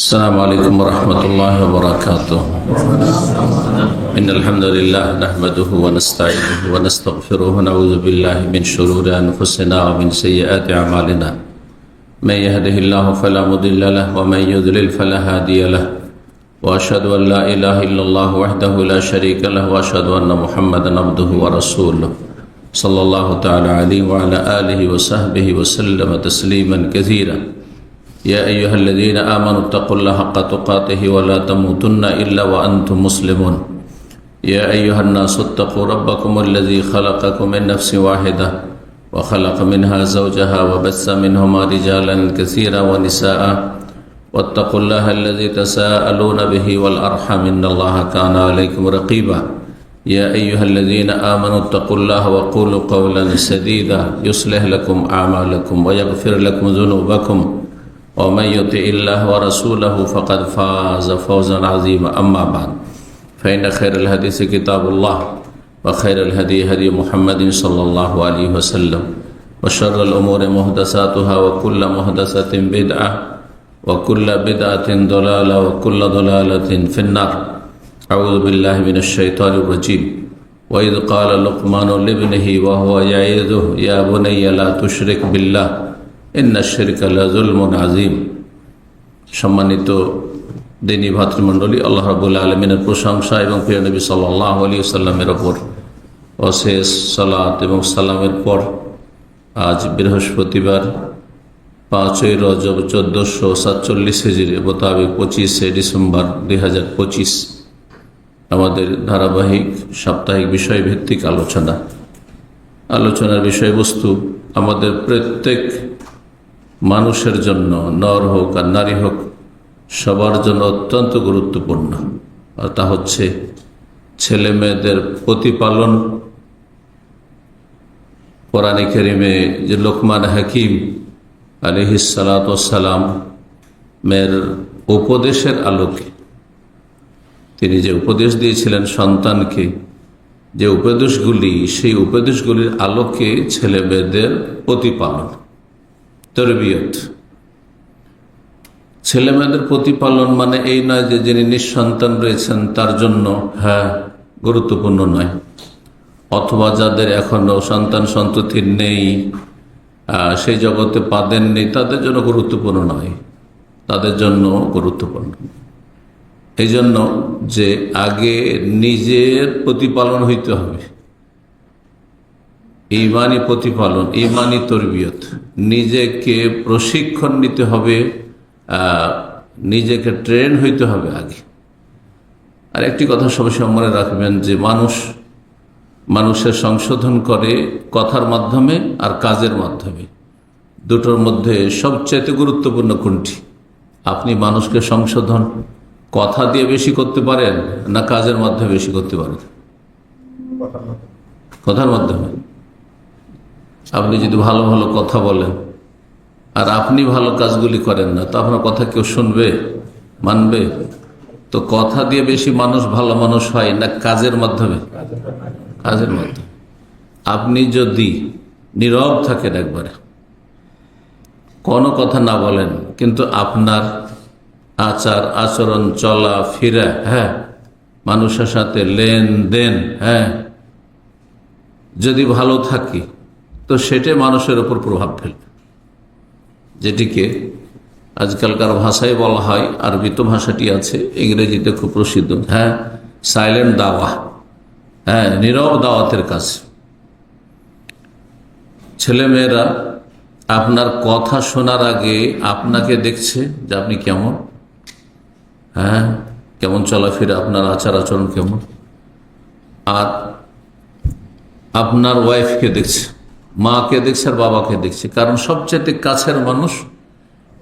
السلام عليكم ورحمة الله وبركاته. إن الحمد لله نحمده ونستعينه ونستغفره ونعوذ بالله من شرور أنفسنا ومن سيئات أعمالنا. من يهده الله فلا مضل له ومن يضلل فلا هادي له. وأشهد أن لا إله إلا الله وحده لا شريك له وأشهد أن محمدا عبده ورسوله صلى الله تعالى عليه وعلى آله وصحبه وسلم تسليما كثيرا. يا أيها الذين آمنوا اتقوا الله حق تقاته ولا تموتن إلا وأنتم مسلمون. يا أيها الناس اتقوا ربكم الذي خلقكم من نفس واحدة وخلق منها زوجها وبث منهما رجالا كثيرا ونساء واتقوا الله الذي تساءلون به والأرحم إن الله كان عليكم رقيبا. يا أيها الذين آمنوا اتقوا الله وقولوا قولا سديدا يصلح لكم أعمالكم ويغفر لكم ذنوبكم ومن يطع الله ورسوله فقد فاز فوزا عظيما. أما بعد فإن خير الحديث كتاب الله وخير الهدي هدي محمد صلى الله عليه وسلم وشر الأمور محدثاتها وكل محدثة بدعة وكل بدعة ضلالة وكل ضلالة في النار. أعوذ بالله من الشيطان الرجيم. وإذ قال لقمان لابنه وهو يعظه يا بني لا تشرك بالله ইন্না শিরকা লাযুলমুন আযীম। সম্মানিত দ্বীনী ভাতৃমণ্ডলী, আল্লাহ রাব্বুল আলামিনের প্রশংসা এবং প্রিয় নবী সাল্লাল্লাহু আলাইহি ওয়াসাল্লামের ওপর অশেষ সালাত এবং সালামের পর আজ বৃহস্পতিবার 5ই রজব 1447 হিজরি মোতাবেক 25শে ডিসেম্বর 2025 আমাদের ধারাবাহিক সাপ্তাহিক বিষয়ভিত্তিক আলোচনার বিষয়বস্তু আমাদের প্রত্যেক মানুষের জন্য, নর হোক আর নারী হোক, সবার জন্য অত্যন্ত গুরুত্বপূর্ণ। আর তা হচ্ছে ছেলে মেয়েদের প্রতিপালন। কোরআনে কারিমে যে লোকমান হাকিম আলাইহিস সালাতু ওয়াস সালাম মেয়ের উপদেশের আলোকে তিনি যে উপদেশ দিয়েছিলেন সন্তানকে, যে উপদেশগুলি, সেই উপদেশগুলির আলোকে ছেলে মেয়েদের প্রতিপালন, তরবিয়ত। ছেলে মেয়েদের প্রতিপালন মানে এই নয় যে যিনি নিঃসন্তান রয়েছেন তার জন্য গুরুত্বপূর্ণ নয়, অথবা যাদের এখনো সন্তান সন্ততি নেই, সেই জগতে পা দেননি, তাদের জন্য গুরুত্বপূর্ণ নয়, তাদের জন্য গুরুত্বপূর্ণ। এই জন্য যে আগে নিজের প্রতিপালন হইতে হবে, ঈমানি প্রতিপালন, ঈমানি তরবিয়ত, নিজেকে প্রশিক্ষণ নিতে হবে, নিজেকে ট্রেন হইতে হবে আগে। আর একটি কথা সবসময় মনে রাখবেন যে মানুষের সংশোধন করে কথার মাধ্যমে আর কাজের মাধ্যমে। দুটোর মধ্যে সবচেয়ে গুরুত্বপূর্ণ কোনটি? আপনি মানুষকে সংশোধন কথা দিয়ে বেশি করতে পারেন না কাজের মাধ্যমে বেশি করতে পারেন? কথার মাধ্যমে। আপনি যদি ভালো ভালো কথা বলেন আর আপনি ভালো কাজগুলি করেন না, তো আপনার কথা কেউ শুনবে, মানবে? তো কথা দিয়ে বেশি মানুষ ভালো মানুষ হয় না কাজের মাধ্যমে? কাজের মাধ্যমে। আপনি যদি নীরব থাকেন, একবারে কোনো কথা না বলেন, কিন্তু আপনার আচার আচরণ, চলা ফিরা, মানুষের সাথে লেনদেন যদি ভালো থাকে, তো সেটাই মানুষের উপর প্রভাব ফেলবে। যেটিকে আজকালকার ভাষায় বলা হয়, আরবি তো ভাষাটি আছে, ইংরেজিতে খুব প্রসিদ্ধ, সাইলেন্ট দাওয়া, নীরব দাওয়াতের কাজ। ছেলেমেয়েরা আপনার কথা শোনার আগে আপনাকে দেখছে যে আপনি কেমন, কেমন চলাফেরা, আপনার আচার আচরণ কেমন। আর আপনার ওয়াইফকে দেখছে, মাকে দেখছে আর বাবাকে দেখছে, কারণ সবচেয়ে কাছের মানুষ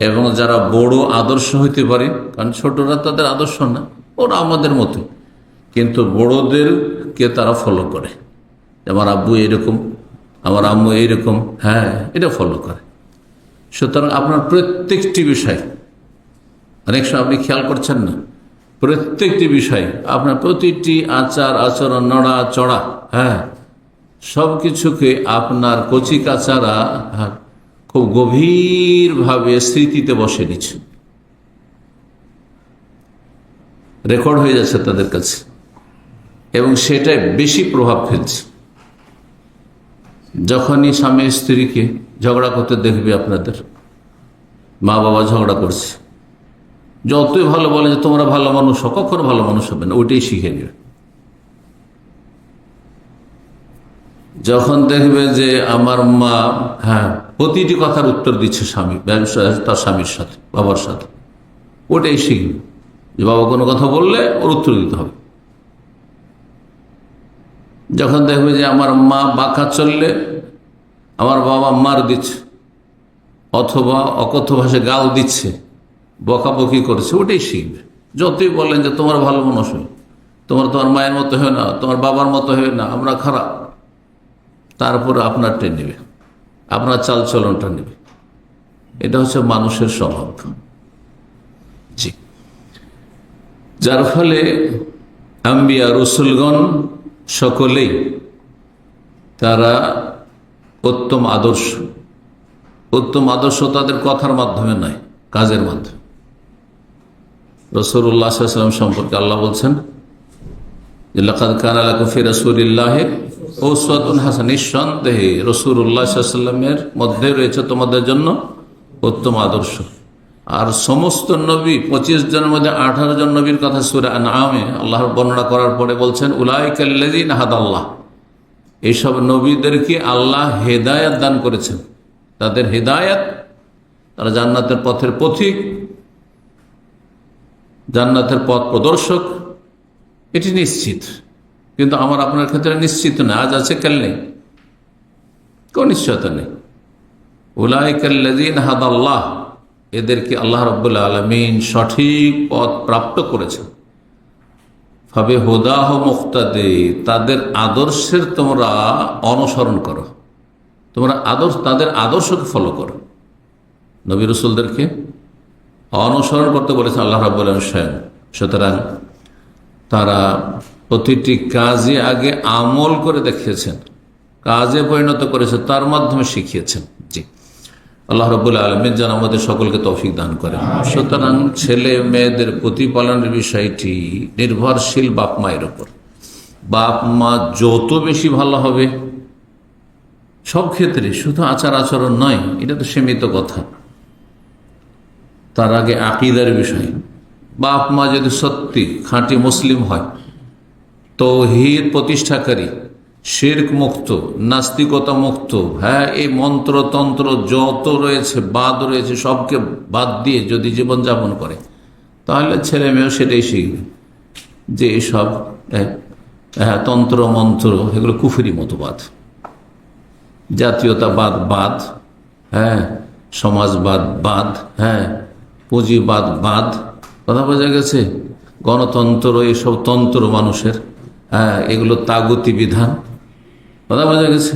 এবং যারা বড় আদর্শ হইতে পারে, কারণ ছোটরা তাদের আদর্শ না, ওরা আমাদের মতো, কিন্তু বড়দেরকে তারা ফলো করে। আমার আব্বু এইরকম, আমার আম্মু এইরকম, এটা ফলো করে। সুতরাং আপনার প্রত্যেকটি বিষয়, অনেক সময় আপনি খেয়াল করছেন না, প্রত্যেকটি বিষয়, আপনার প্রতিটি আচার আচরণ, নড়া চড়া, সব কিছুকে আপনার কচি কাচারা খুব গভীরভাবে স্মৃতিতে বসে দিচ্ছে। রেকর্ড হয়ে যাচ্ছে তাদের কাছে, এবং সেটাই বেশি প্রভাব ফেলছে। যখনই স্বামী স্ত্রীকে ঝগড়া করতে দেখবে, আপনাদের মা বাবা ঝগড়া করছে, যতই ভালো বলে যে তোমরা ভালো মানুষ, কখনো ভালো মানুষ হবে না, ওইটাই শিখে নেবে। যখন দেখবে যে আমার মা প্রতিটি কথার উত্তর দিচ্ছে স্বামী, তার স্বামীর সাথে, বাবার সাথে, ওটাই শিখবে যে বাবা কোনো কথা বললে ওর উত্তর দিতে হবে। যখন দেখবে যে আমার মা বাঁকা চললে আমার বাবা মার দিচ্ছে, অথবা অকথ্য ভাষায় গাল দিচ্ছে, বকাবকি করছে, ওটাই শিখবে। যতই বলেন যে তোমার ভালো মানুষ হয়, তোমার মায়ের মতো হয় না, তোমার বাবার মতো হয় না, আমরা খারাপ, তারপরে আপনারটাই নেবে, আপনার চালচলনটা নেবে। এটা হচ্ছে মানুষের স্বভাব। জি, যার ফলে আম্বিয়া রসুলগণ সকলেই তারা উত্তম আদর্শ। উত্তম আদর্শ তাদের কথার মাধ্যমে নয়, কাজের মাধ্যমে। রাসূলুল্লাহ সাল্লাল্লাহু আলাইহি ওয়াসাল্লাম সম্পর্কে আল্লাহ বলছেন, লাকাদ কানা লাকুম ফি রাসূলিল্লাহি উসওয়াতুন হাসানাহ, নিঃসন্দেহে রাসূলুল্লাহ সাল্লাল্লাহু আলাইহি ওয়াসাল্লামের মধ্যে রয়েছে তোমাদের জন্য উত্তম আদর্শ। আর সমস্ত নবী 25 জনের মধ্যে 18 জন নবীর কথা সূরা আনআমে আল্লাহর বর্ণনা করার পরে বলছেন, উলাইকাল্লাযীনা হাদাল্লাহ, এইসব নবীদেরকে আল্লাহ হেদায়েত দান করেছেন। তাদের হেদায়েত, তারা জান্নাতের পথের পথিক, জান্নাতের পথ প্রদর্শক, এটি নিশ্চিত। কিন্তু আমার আপনার ক্ষেত্রে নিশ্চিত না। আজ আছে, কাল নেই, কোন নিশ্চয়তা নেই। উলাইকাল্লাযীনা হাদাল্লাহ, এদেরকে আল্লাহ রাব্বুল আলামিন সঠিক পথ প্রাপ্ত করেছেন। ফাবে হুদাহ মুক্তাদে, তাদের আদর্শের তোমরা অনুসরণ করো, তোমরা তাদের আদর্শকে ফলো করো। নবী রাসূলদেরকে অনুসরণ করতে বলেছেন আল্লাহ রাব্বুল আলামিন স্বয়ং। সুতরাং তারা প্রতিটি কাজে আগে আমল করে দেখিয়েছেন, কাজে পরিণত করেছে, তার মাধ্যমে শিখিয়েছেন। জি, আল্লাহ রাব্বুল আলামিন যেন আমাদের সকলকে তৌফিক দান করেন। সুতরাং ছেলে মেয়েদের প্রতিপালনের বিষয়টি নির্ভরশীল বাপ মায়ের উপর। বাপ মা যত বেশি ভালো হবে সব ক্ষেত্রে, শুধু আচার আচরণ নয়, এটা তো সীমিত কথা। তার আগে আকীদার বিষয়। বাপ মা যদি সত্যি খাঁটি মুসলিম হয়, তাওহীদ প্রতিষ্ঠাকারী, শিরক মুক্ত, নাস্তিকতা মুক্ত, এই মন্ত্রতন্ত্র যত রয়েছে, বাদ রয়েছে, সবকে বাদ দিয়ে যদি জীবনযাপন করে, তাহলে ছেলে মেয়েও সেটাই শিখবে যে এসব তন্ত্র মন্ত্র এগুলো কুফরি মতবাদ, জাতীয়তাবাদ বাদ, সমাজবাদ বাদ, পুঁজিবাদ বাদ। কথা বোঝা গেছে? গণতন্ত্র, এইসব তন্ত্র মানুষের, এগুলো তাগুতি বিধান। কথা বোঝা গেছে?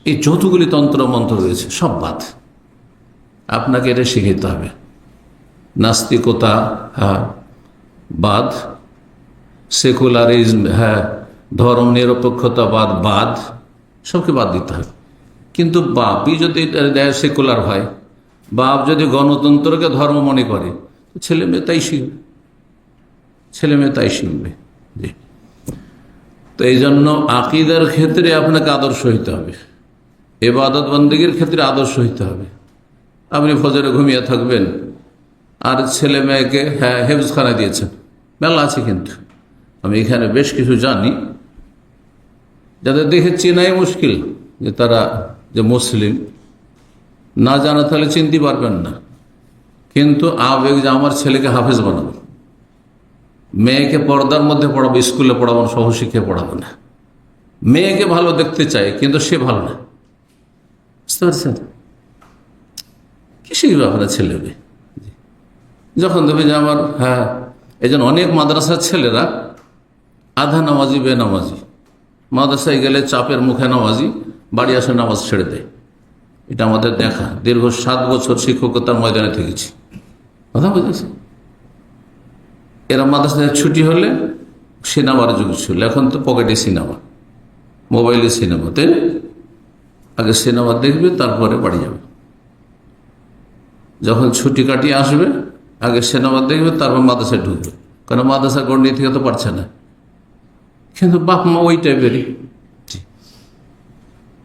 এই যতগুলি তন্ত্র মন্ত্র রয়েছে সব বাদ। আপনাকে এটা শিখাইতে হবে। নাস্তিকতা বাদ, সেকুলারিজম, ধর্ম নিরপেক্ষতাবাদ বাদ, সবকে বাদ দিতে হবে। কিন্তু বাপই যদি সেকুলার হয়, বাপ যদি গণতন্ত্রকে ধর্ম মনে করে, ছেলে মেয়ে তাই শিখবে, ছেলে মেয়ে তাই শিখবে। জি, তো এই জন্য আকীদার ক্ষেত্রে আপনাকে আদর্শ হইতে হবে, ইবাদত বন্দেগীর ক্ষেত্রে আদর্শ হইতে হবে। আপনি ফজরে ঘুমিয়ে থাকবেন আর ছেলে মেয়েকে হেফজখানা দিয়েছেন, মেলা আছে। কিন্তু আমি এখানে বেশ কিছু জানি যাদের দেখে চেনাই মুশকিল যে তারা যে মুসলিম, না জানা তাহলে চিনতে পারবেন না। কিন্তু আবেগ যে আমার ছেলেকে হাফেজ বানাবো, মেয়েকে পর্দার মধ্যে পড়াবো, স্কুলে পড়াবো, সহশিক্ষে পড়াবো না। মেয়েকে ভালো দেখতে চাই কিন্তু সে ভালো না, বুঝতে পারছেন? কি শিখবে আপনার ছেলে মেয়ে? যখন দেখবে যে আমার এই জন্য অনেক মাদ্রাসার ছেলেরা আধা নামাজি বেনামাজি, মাদ্রাসায় গেলে চাপের মুখে নামাজি, বাড়ি আসে নামাজ ছেড়ে দেয়। এটা আমাদের দেখা, দীর্ঘ 7 বছর শিক্ষকতার ময়দানে থেকেছি। কথা বুঝেছি? এরা মাদ্রাসায় ছুটি হলে সিনেমার যুগ ছিল, এখন তো পকেটে সিনেমা, মোবাইলে সিনেমা, তাই আগে সিনেমা দেখবে তারপরে বাড়ি যাবে। যখন ছুটি কাটিয়ে আসবে আগে সিনেমা দেখবে তারপর মাদ্রাসায় ঢুকবে। কারণ মাদ্রাসা গণ্ডি থেকে তো পারছে না, কিন্তু বাপ মা ওই টাইপেরই।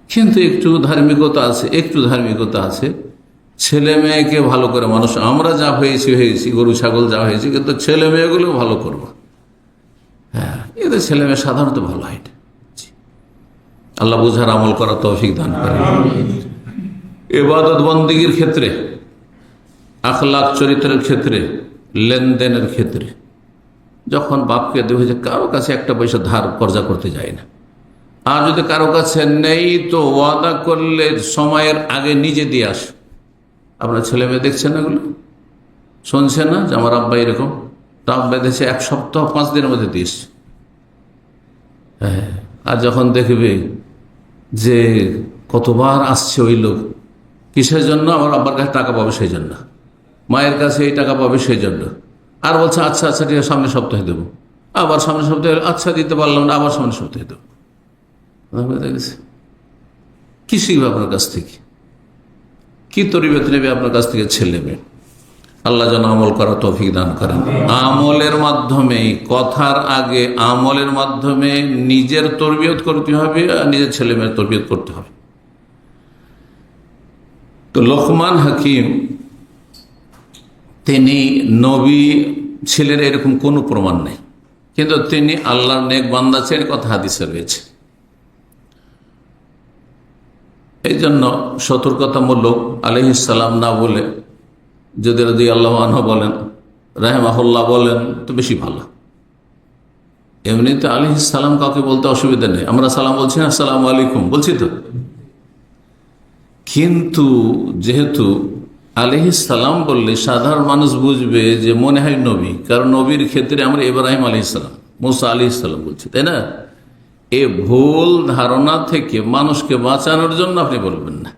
কিন্তু একটু ধার্মিকতা আছে, ছেলে মেয়েকে ভালো করে মানুষ, আমরা যা হয়েছি গরু ছাগল যা হয়েছি, কিন্তু ছেলে মেয়েগুলো ভালো করবো। হ্যাঁ, এদের ছেলে মেয়ে সাধারণত ভালো হয় না। আল্লাহ বুঝার আমল করার তৌফিক দান করে। ইবাদত বন্দেগীর ক্ষেত্রে, আখলাক চরিত্রের ক্ষেত্রে, লেনদেনের ক্ষেত্রে, যখন বাপকে দেখে যে কারো কাছে একটা পয়সা ধার কর্জা করতে যায় না, আর যদি কারো কাছে নেই তো ওয়াদা করলে সময়ের আগে নিজে দিয়ে আসে। আপনার ছেলে মেয়ে দেখছেন এগুলো, শুনছেন না যে আমার আব্বা এরকম, তো আব্বা দেখছে 1 সপ্তাহ 5 দিনের মধ্যে দিয়েছে। হ্যাঁ, আর যখন দেখবে যে কতবার আসছে ওই লোক, কিসের জন্য? আমার আব্বার কাছে টাকা পাবে সেই জন্য, মায়ের কাছে এই টাকা পাবে সেই জন্য, আর বলছে আচ্ছা ঠিক আছে সামনের সপ্তাহে দেবো, আবার সামনের সপ্তাহে আচ্ছা দিতে পারলাম না, আবার সামনের সপ্তাহে দেবো। কি শিখবে আপনার কাছ থেকে? কি তরবিয়ত নেবে আপনার কাছ থেকে ছেলে মেয়ে? আল্লাহ যেন আমল করার তৌফিক দান করেন। আমলের মাধ্যমে, কথার আগে আমলের মাধ্যমে নিজের তরবিয়ত করতে হবে আর নিজের ছেলে মেয়ের তরবিয়ত করতে হবে। তো লোকমান হাকিম তিনি নবী ছিলেন এরকম কোনো প্রমাণ নেই, কিন্তু তিনি আল্লাহর নেক বান্দা ছিলেন, কথা হাদিসে রয়েছে। এই জন্য সতর্কতামূলক আলাইহিস সালাম না বলে যদি রাদিয়াল্লাহু আনহু বলেন, রাহিমাহুল্লাহ বলেন, তো বেশি ভালো। এমনিতে আলাইহিস সালাম কাউকে বলতে অসুবিধা নেই, আমরা সালাম বলছি না, আসসালামু আলাইকুম বলছি তো, কিন্তু যেহেতু আলাইহিস সালাম বললে সাধারণ মানুষ বুঝবে যে মনে হয় নবী, কারণ নবীর ক্ষেত্রে আমরা ইব্রাহিম আলাইহিস সালাম, মুসা আলাইহিস সালাম বলছি, তাই না? এই ভুল ধারণা থেকে মানুষকে বাঁচানোর জন্য আপনি বলবেন না,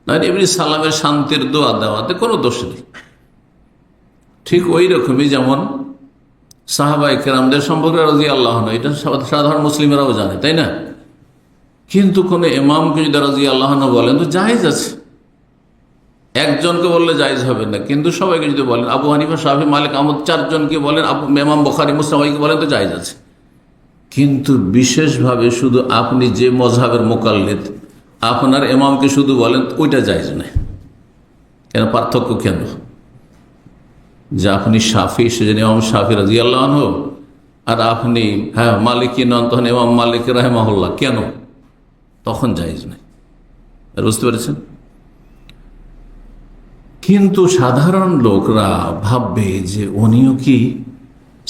নয় ইবনে সালামের শান্তির দোয়া দেওয়াতে কোনো দোষ নেই। ঠিক ওই রকমই যেমন সাহাবায়ে কেরামদের সম্পর্কে রাদিয়াল্লাহু আনহু, এটা সাধারণ মুসলিমেরাও জানে, তাই না? কিন্তু কোনো ইমামকে যদি রাদিয়াল্লাহু আনহু বলেন তো জায়েজ আছে, একজনকে বললে জায়েজ হবে না, কিন্তু সবাইকে যদি বলেন, আবু হানিফা, শাফি, মালিক, আহমদ 4 জনকে বলেন, ইমাম বুখারী, মুসলিম সবাইকে বলেন তো জায়েজ আছে। কিন্তু বিশেষভাবে শুধু আপনি যে মযহাবের মুকাল্লিদ, আপনার ইমামকে শুধু বলেন, ওইটা জায়েজ নয়। কেন? পার্থক্য কেন? যে আপনি শাফি, সেজন্য ইমাম শাফি রাদিয়াল্লাহু আনহু, আর আপনি মালিকি নন, তখন ইমাম মালিক রাহিমাহুল্লাহ, কেন? তখন জায়েজ নয়। বুঝতে পেরেছেন? কিন্তু সাধারণ লোকরা ভাববে যে উনিও কি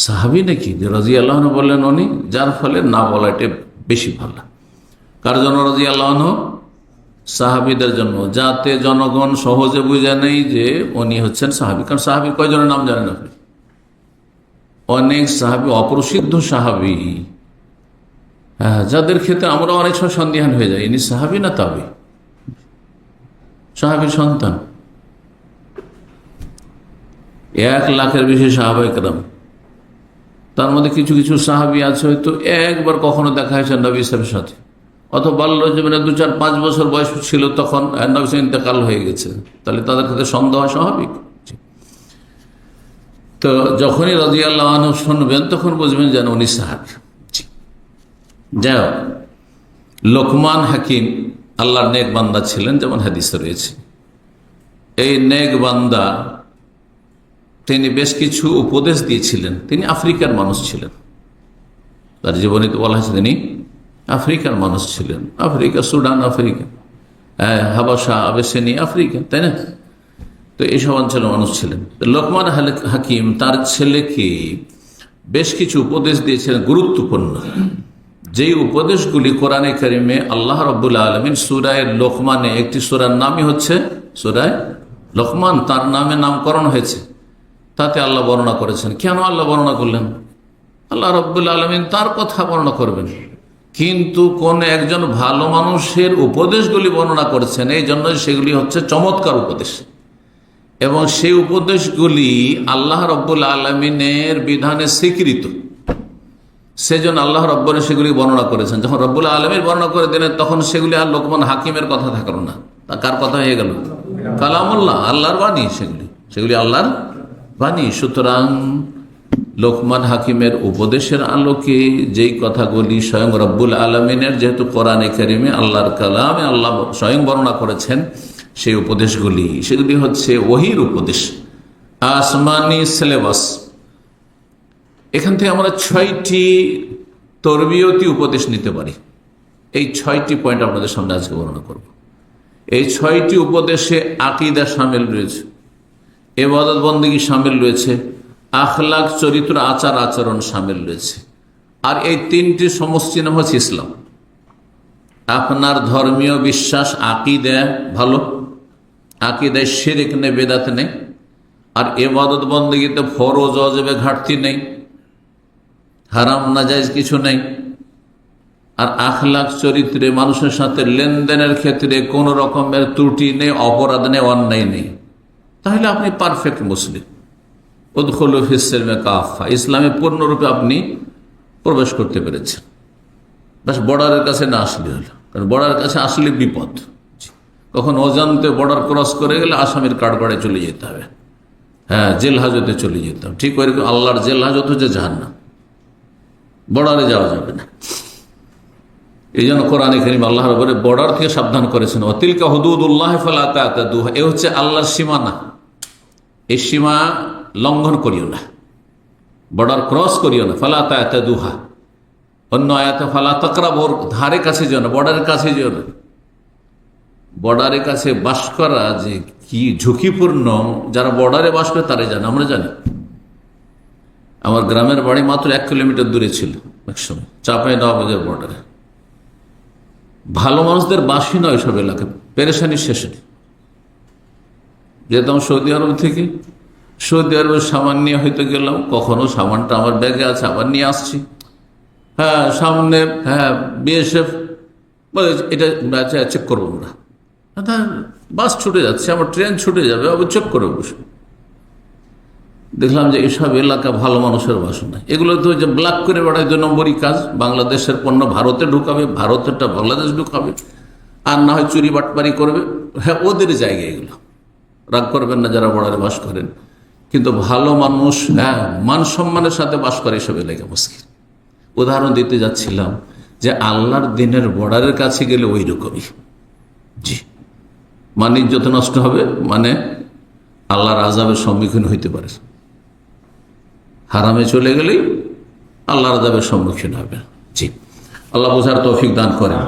সাহাবী নাকি, যে রাদিয়াল্লাহু আনহু বললেন উনি, যার ফলে না বলাটা বেশি ভালো। কার জন্য রাদিয়াল্লাহু আনহু? সাহাবীদের জন্য, যাতে জনগণ সহজে বুঝে নেই যে উনি হচ্ছেন সাহাবী। কারণ সাহাবীর কয়জনের নাম জানেন আপনি? অনেক সাহাবী, অপ্রসিদ্ধ সাহাবী, যাদের ক্ষেত্রে আমরা অনেক সময় সন্দিহান হয়ে যাই, ইনি সাহাবী না তাবী, সাহাবীর সন্তান। 1 লাখের বেশি সাহাবায়ে কেরাম, তার মধ্যে কিছু কিছু সাহাবী আছে হয়তো একবার কখনো দেখা হয়েছে নবী সাহেবের সাথে, অথবা বাল্য জীবনে 2, 4, 5 বছর বয়স ছিল, তখন নবী সাহেব ইন্তেকাল হয়ে গেছে, তাহলে তাদের ক্ষেত্রে সন্দেহ হয় স্বাভাবিক। তো যখনই রাদিয়াল্লাহু আনহু শুনবেন তখন বুঝবেন যেন উনি সাহাবী। যাই হোক, লোকমান হাকিম আল্লাহর নেক বান্দা ছিলেন, যেমন হাদিসে রয়েছে। এই নেক বান্দা তিনি বেশ কিছু উপদেশ দিয়েছিলেন। তিনি আফ্রিকার মানুষ ছিলেন, তার জীবনে তো বলা হয়েছে তিনি আফ্রিকার মানুষ ছিলেন। আফ্রিকা, সুডান আফ্রিকা, হাবাসা, আবেসিনিয়া আফ্রিকা, তাই না? তো এইসব অঞ্চলের মানুষ ছিলেন। লোকমান হাকিম তার ছেলেকে বেশ কিছু উপদেশ দিয়েছিলেন, গুরুত্বপূর্ণ, যেই উপদেশগুলি কোরআনে কারিমে আল্লাহ রাব্বুল আলামিন সূরা লোকমানে, একটি সূরার নামই হচ্ছে সূরা লোকমান, তার নামে নামকরণ হয়েছে, তাতে আল্লাহ বর্ণনা করেছেন। কেন আল্লাহ বর্ণনা করলেন? আল্লাহ রাব্বুল আলামিন তার কথা বর্ণনা করবেন, কিন্তু কোন একজন ভালো মানুষের উপদেশগুলি বর্ণনা করছেন, এই জন্য সেগুলি হচ্ছে চমৎকার উপদেশ, এবং সেই উপদেশগুলি আল্লাহ রাব্বুল আলামিনের বিধানে স্বীকৃত। সেজন্য আল্লাহ রব্বুল সেগুলি বর্ণনা করেছেন। যখন রব্বুল আলামিন বর্ণনা করে দিলেন, তখন সেগুলি আর লোকমান হাকিমের কথা থাকলো না, তা কার কথা হয়ে গেল? কালামুল্লাহ, আল্লাহর বাণী। সেগুলি আল্লাহর বাণী। সুতরাং লোকমান হাকিমের উপদেশের আলোকে যেই কথাগুলি স্বয়ং রব্বুল আলমিনের, যেহেতু কোরআনে কারিমে আল্লাহর কালামে আল্লাহ স্বয়ং বর্ণনা করেছেন, সেই উপদেশগুলি সেগুলি হচ্ছে ওহির উপদেশ, আসমানি সিলেবাস। এখান থেকে আমরা 6টি তরবিয়তি উপদেশ নিতে পারি। এই 6টি পয়েন্ট আপনাদের সামনে আজকে বর্ণনা করব। এই 6টি উপদেশে আকীদা শামিল রয়েছে, ইবাদত বন্দেগী শামিল রয়েছে, আখলাক চরিত্র আচার আচরণ শামিল রয়েছে। আর এই 3টি সমষ্টি নাম হচ্ছে ইসলাম। আপনার ধর্মীয় বিশ্বাস আকীদা ভালো, আকীদায় শিরক নেই, বেদাত নেই। আর ইবাদত বন্দেগীতে ফরজ ওয়াজিবে ঘাটতি নেই, হারাম নাজায়েজ কিছু নেই। আর আখলাক চরিত্রে মানুষের সাথে লেনদেনের ক্ষেত্রে কোনো রকমের ত্রুটি নেই, অপরাধ নেই, অন্যায় নেই। তাহলে আপনি পারফেক্ট মুসলিম। উদখুলু ফিস-সিলমি কাফা, ইসলামে পূর্ণরূপে আপনি প্রবেশ করতে পেরেছেন। বাস বর্ডারের কাছে না আসলে হলো, কারণ বর্ডারের কাছে আসলে বিপদ। কখন অজান্তে বর্ডার ক্রস করে গেলে আসামির কাঠগড়ায় চলে যেতে হবে, হ্যাঁ, জেল হাজতে চলে যেতে হবে। ঠিক ওইরকম আল্লাহর জেল হাজত হচ্ছে জাহান্নাম, বর্ডারে যাওয়া যাবে না। এই জন্য কোরআনে কারীম আল্লাহ রাব্বুল বর্ডার থেকে সাবধান করেছেন, ওয়া তিলকা হুদুদুল্লাহি ফালা তা'তাদুহা। এ হচ্ছে আল্লাহর সীমানা, এই সীমা লঙ্ঘন করিও না, বর্ডার ক্রস করিও না। ফালা তা'তাদুহা, অন্য আয়াতে ফালা তাকরাবু, ধারে কাছে যেও না, বর্ডারের কাছে যেও না। বর্ডারের কাছে বাস করা যে কি ঝুঁকিপূর্ণ, যারা বর্ডারে বাস করে তারাই জানে, আমরা জানি। আমার গ্রামের বাড়ি মাত্র 1 কিলোমিটার দূরে ছিল একসময়, চাঁপাইনবাবগঞ্জের বর্ডারে। ভালো মানুষদের বাসই নয় সব এলাকা, পেরেশানি শেষ নেই। যেতাম সৌদি আরব থেকে, সৌদি আরবের সামান নিয়ে হয়তো গেলাম, কখনো সামানটা আমার ব্যাগে আছে, আবার নিয়ে আসছি। হ্যাঁ, সামনে হ্যাঁ বিএসএফ বলে এটা চেক করবো আমরা। বাস ছুটে যাচ্ছে, আমার ট্রেন ছুটে যাবে, আবার চেক করে বসে দেখলাম যে এসব এলাকা ভালো মানুষের বাসা নাই। এগুলো তো যে ব্ল্যাক করে বেড়ায় 2 নম্বরই কাজ। বাংলাদেশের পণ্য ভারতে ঢুকাবে, ভারতেরটা বাংলাদেশ ঢুকাবে, আর না হয় চুরি বাটপারি করবে। হ্যাঁ, ওদের জায়গা এগুলো, রাগ করবেন না যারা বর্ডারে বাস করেন। কিন্তু ভালো মানুষ, হ্যাঁ, মান সম্মানের সাথে বাস করে এসব এলাকা মুশকিল। উদাহরণ দিতে যাচ্ছিলাম যে আল্লাহর দিনের বর্ডারের কাছে গেলে ওই রকমই, জি, মান ইজ্জত নষ্ট হবে, মানে আল্লাহর আযাবের সম্মুখীন হইতে পারে। হারামে চলে গেলেই আল্লাহর আযাবের সম্মুখীন হবে। জি, আল্লাহ বোঝার তৌফিক দান করেন।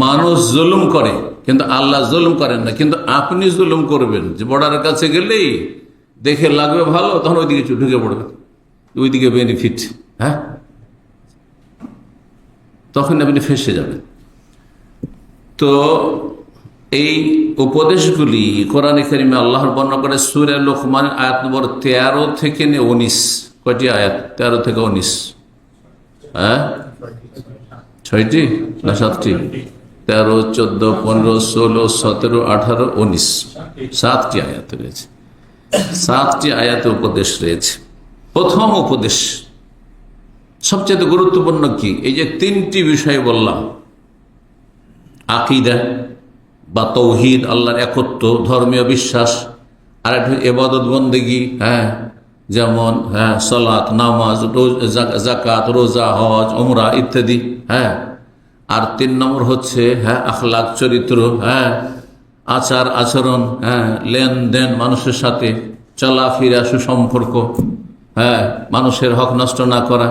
মানুষ জুলুম করে কিন্তু আল্লাহ জুলুম করেন না। কিন্তু আপনি জুলুম করবেন যে বর্ডারের কাছে গেলেই দেখে লাগবে ভালো, তখন ওইদিকে ঢুকে পড়বে, ওইদিকে বেনিফিট, হ্যাঁ, তখন আপনি ফেঁসে যাবেন। তো এই উপদেশগুলি কোরআনে কারিমে আল্লাহর বর্ণনা করে সূরা লোকমান আয়াত নম্বর 13 থেকে 19। কয়টি আয়াত? 13 থেকে 19, হ্যাঁ, 6টি না 7টি? 13, 14, 15, 16, 17, 18, 19, 7টি আয়াত রয়েছে। 7টি আয়াতে উপদেশ রয়েছে। প্রথম উপদেশ সবচেয়ে গুরুত্বপূর্ণ কি? এই যে 3টি বিষয় বললাম, আকীদা বা তৌহিদ, আল্লাহর একত্ব, ধর্মীয় বিশ্বাস, আর একটা ইবাদত বন্দেগী, হ্যাঁ, যেমন হ্যাঁ সালাত, নামাজ, যাকাত, রোজা, হজ, উমরা ইত্যাদি, হ্যাঁ। আর 3 নম্বর হচ্ছে হ্যাঁ আখলাক চরিত্র, হ্যাঁ, আচার আচরণ, হ্যাঁ, লেনদেন, মানুষের সাথে চলাফেরা, সুসম্পর্ক, হ্যাঁ, মানুষের হক নষ্ট না করা।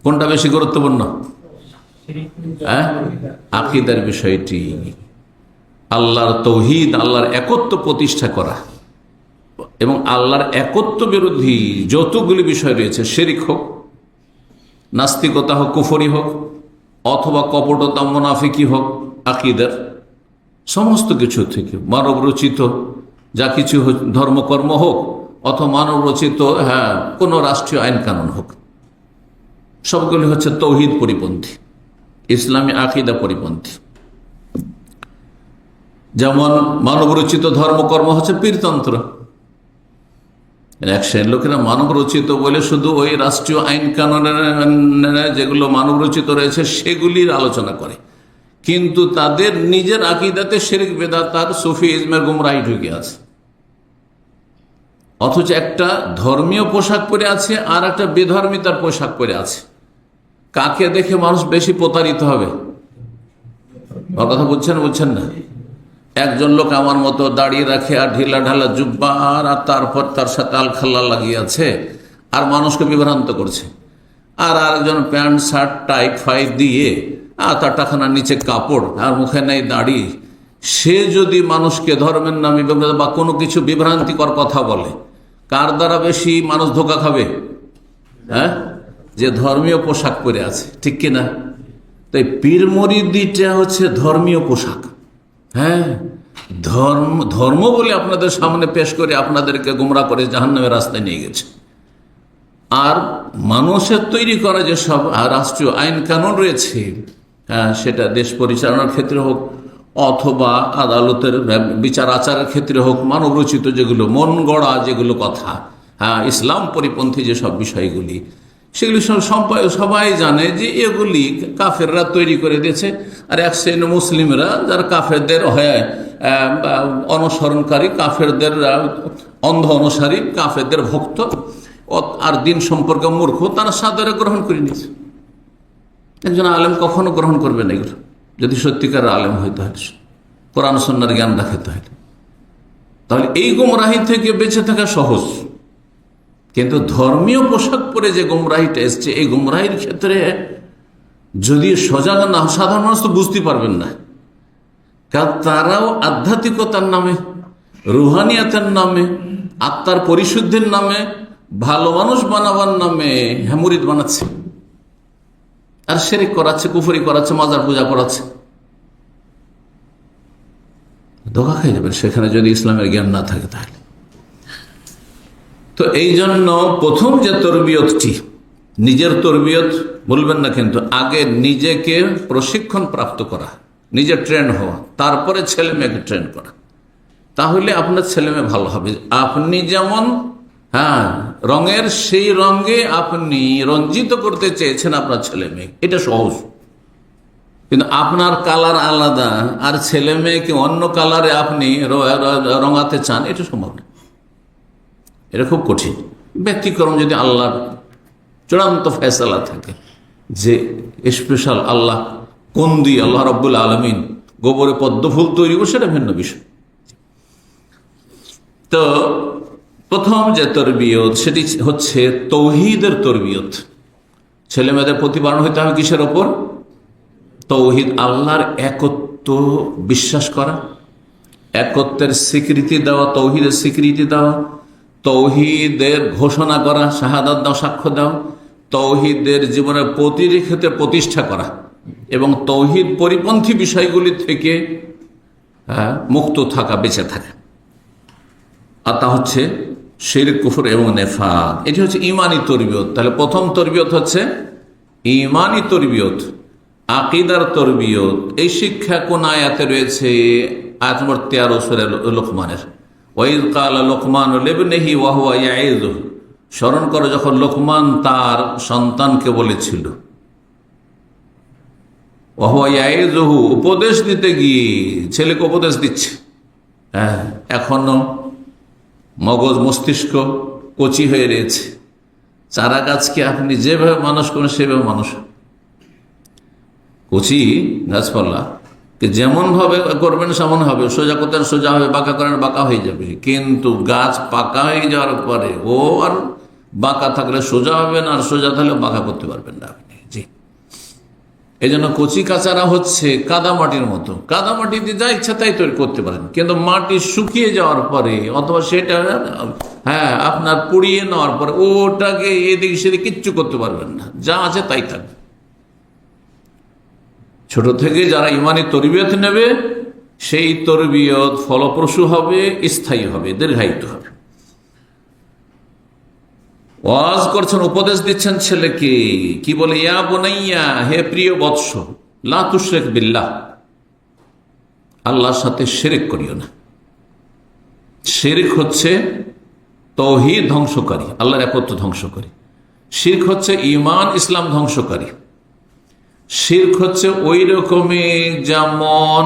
কোনটা বেশি গুরুত্বপূর্ণ? হ্যাঁ, আকীদার বিষয়টি, আল্লাহর তৌহিদ, আল্লাহর একত্ব প্রতিষ্ঠা করা। এবং আল্লাহর একত্ব বিরোধী যতগুলি বিষয় রয়েছে, শিরক হোক, নাস্তিকতা হোক, কুফরি হোক, অথবা কপটতা, মুনাফিকি হোক, আকীদার সমস্ত কিছু থেকে, মানব রচিত যা কিছু ধর্মকর্ম হোক, অথবা মানব রচিত হ্যাঁ কোনো রাষ্ট্রীয় আইন কানুন হোক, সবগুলি হচ্ছে তৌহিদ পরিপন্থী, ইসলামী আকীদা পরিপন্থী। যেমন মানব রচিত ধর্মকর্ম হচ্ছে পীরতন্ত্র। এক শ্রেণীর লোকেরা মানব রচিত বলে শুধু ওই রাষ্ট্রীয় আইন কানুনের যেগুলো মানব রচিত রয়েছে সেগুলির আলোচনা করে, কিন্তু তাদের নিজের আকীদাতে শিরক, বেদাত আর সুফি ইজমের গুমরাহি ঢুকে আছে। অথচ একটা ধর্মীয় পোশাক পরে আছে আর একটা বেধর্মিতার পোশাক পরে আছে। কাকে দেখে মানুষ বেশি প্রতারিত হবে? ওর কথা বুঝছেন না? একজন লোক আমার মতো দাঁড়িয়ে রাখে আর ঢিলা ঢালা জুব্বা আর তারপর তার সাথে আলখাল্লা লাগিয়ে আছে আর মানুষকে বিভ্রান্ত করছে। আর আরেকজন প্যান্ট শার্ট টাই ফাই দিয়ে আর তার টাকানার নিচে কাপড় আর মুখে নেই দাড়ি, সে যদি মানুষকে ধর্মের নামে বা কোনো কিছু বিভ্রান্তিকর কথা বলে, কার দ্বারা বেশি মানুষ ধোঁকা খাবে? হ্যাঁ, যে ধর্মীয় পোশাক পরে আছে, ঠিক কিনা? তাই পীর মুরিদিটা হচ্ছে ধর্মীয় পোশাক। হ্যাঁ, ধর্ম বলে আপনাদের সামনে পেশ করে আপনাদেরকে গুমরা করে জাহান্নামের রাস্তায় নিয়ে গেছে। আর মানুষের তৈরি করা যে সব রাষ্ট্রীয় আইন কানুন রয়েছে, সেটা দেশ পরিচালনার ক্ষেত্রে হোক অথবা আদালতের বিচার আচারের ক্ষেত্রে হোক, মানব রচিত যেগুলো, মন গড়া যেগুলো কথা, ইসলাম পরিপন্থী যেসব বিষয়গুলি, সেগুলি সবাই জানে যে এগুলি কাফেররা তৈরি করে দিয়েছে। আর এক শ্রেণী মুসলিমরা যারা কাফেরদের হয়ে অনুসরণকারী, কাফেরদের অন্ধ অনুসারী, কাফেরদের ভক্ত আর দিন সম্পর্কে মূর্খ, তারা সাদরে গ্রহণ করে নিয়েছে। একজন আলেম কখনো গ্রহণ করবে না এগুলো, যদি সত্যিকার আলেম হইতে হয়, কোরআন সুন্নাহর জ্ঞান রাখতে হয়। তাহলে এই গুমরাহি থেকে বেঁচে থাকা সহজ। কিন্তু ধর্মীয় পোশাক পরে যে গুমরাহিটা এসছে, এই গুমরাহির ক্ষেত্রে যদি সজাগ না, সাধারণ মানুষ তো বুঝতে পারবেন না। কারণ তারাও আধ্যাত্মিকতার নামে, রুহানিয়াতের নামে, আত্মার পরিশুদ্ধির নামে, ভালো মানুষ বানাবার নামে মুরিদ বানাচ্ছে আর শিরক করাচ্ছে, কুফরি করাচ্ছে, মাজার পূজা করাচ্ছে। ধোঁকা খেয়ে যাবেন সেখানে যদি ইসলামের জ্ঞান না থাকে। তাহলে তো এই জন্য প্রথম যে তরবিয়তটি, নিজের তরবিয়ত বলবেন না, কিন্তু আগে নিজেকে প্রশিক্ষণ প্রাপ্ত করা, নিজে ট্রেন হওয়া, তারপরে ছেলে মেয়েকে ট্রেন করা। তাহলে আপনার ছেলে মেয়ে ভালো হবে। আপনি যেমন রঙের, সেই রঙে আপনি রঞ্জিত করতে চেয়েছেন আপনার ছেলে মেয়ে, এটা সহজ। কিন্তু আপনার কালার আলাদা আর ছেলে মেয়েকে অন্য কালারে আপনি রঙাতে চান, এটা সম্ভব না। এটা খুব কঠিন। ব্যতিক্রম যদি আল্লাহর চূড়ান্ত ফয়সালা থাকে যে স্পেশাল আল্লাহ কোন দিয়ে আল্লাহ রাব্বুল আলামিন গোবরে পদ্ম ফুল তৈরি করে, সেটা ভিন্ন বিষয়। তো প্রথম যে তরবিয়ত, সেটি হচ্ছে তৌহিদের তরবিয়ত। ছেলে মেয়েদের প্রতিপালন হইতে হবে কিসের ওপর? তৌহিদ, আল্লাহর একত্ব বিশ্বাস করা, একত্বের স্বীকৃতি দেওয়া, তৌহিদের স্বীকৃতি দেওয়া, তৌহিদের ঘোষণা করা, শাহাদাত দাও, সাক্ষ্য দাও, তৌহিদের জীবনের প্রতিটি ক্ষেত্রে প্রতিষ্ঠা করা এবং তৌহিদ পরিপন্থী বিষয়গুলি থেকে মুক্ত থাকা, বেঁচে থাকা। আর তা হচ্ছে শিরক, কুফর এবং নেফাক। এটি হচ্ছে ইমানি তরবিয়ত। তাহলে প্রথম তরবিয়ত হচ্ছে ইমানি তরবিয়ত, আকিদার তরবিয়ত। এই শিক্ষা কোন আয়াতে রয়েছে? আয়াত নম্বর 13 সূরা লোকমানের। ওয়াইয ক্বালা লোকমানু লিবনিহি ওয়া হুয়া ইয়াইযুহু। স্মরণ করো যখন লোকমান তার সন্তানকে বলেছিল, ওয়া হুয়া ইয়াইযুহু, উপদেশ দিতে গিয়ে, ছেলেকে উপদেশ দিচ্ছে। এখনো মগজ মস্তিষ্ক কচি হয়ে রয়েছে। চারা গাছকে আপনি যেভাবে মানুষ করেন সেভাবে মানুষ, কচি গাছপালা যেমন ভাবে করবেন সেমন হবে, সোজা করতেন সোজা হবে, বাঁকা করেন বাঁকা হয়ে যাবে। কিন্তু গাছ পাকা হয়ে যাওয়ার পরে ও আর বাঁকা থাকলে সোজা হবে না, আর সোজা থাকলে বাঁকা করতে পারবেন না আপনি। জি, এই জন্য কচি কাচারা হচ্ছে কাদা মাটির মতো। কাদা মাটি দিয়ে যা ইচ্ছা তাই তৈরি করতে পারেন, কিন্তু মাটি শুকিয়ে যাওয়ার পরে অথবা সেটা আপনার পুড়িয়ে নেওয়ার পরে ওটাকে এদিকে সেদিকে কিচ্ছু করতে পারবেন না, যা আছে তাই থাকবে। ছোট থেকে যারা ইমানি তরবিয়ত নেবে, সেই তরবিয়ত ফলপ্রসূ হবে, স্থায়ী হবে, দীর্ঘায়িত হবে। ওয়াজ করছেন, উপদেশ দিচ্ছেন ছেলেকে, কি বলে? ইয়া বুনাইয়া, হে প্রিয় বৎস, লা তুশরিক বিল্লাহ, আল্লাহর সাথে শিরক করিও না। শিরক হচ্ছে তাওহীদ ধ্বংসকারী, আল্লাহর একত্ব ধ্বংসকারী। শিরক হচ্ছে ঈমান ইসলাম ধ্বংসকারী। শিরক হচ্ছে ওই রকমই যেমন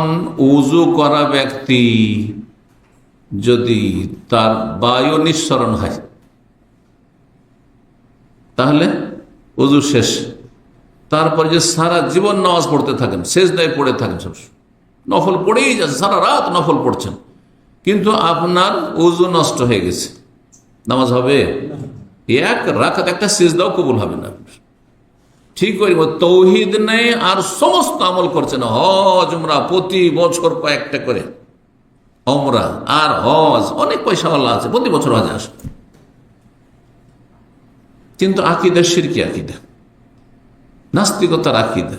উজু করা ব্যক্তি যদি তার বায়ু নিঃসরণ হয় তাহলে ওযু শেষ, তারপরে যে সারা জীবন নামাজ পড়তে থাকেন, সেজদায় পড়ে থাকেন, সব নফল পড়েই যাচ্ছে, সারা রাত নফল পড়ছেন, কিন্তু আপনার ওযু নষ্ট হয়ে গেছে, নামাজ হবে? এক রাকাত একটা সেজদাও কবুল হবে না। ঠিক ওই তৌহিদ নেই আর সমস্ত আমল করছেন, হজ উমরা প্রতি বছর কয়েকটা করে উমরা আর হজ, অনেক পয়সাওয়ালা আছে প্রতি বছর হজ আসে, কিন্তু আকীদা শিরকি আকীদা, নাস্তিকতার আকীদা,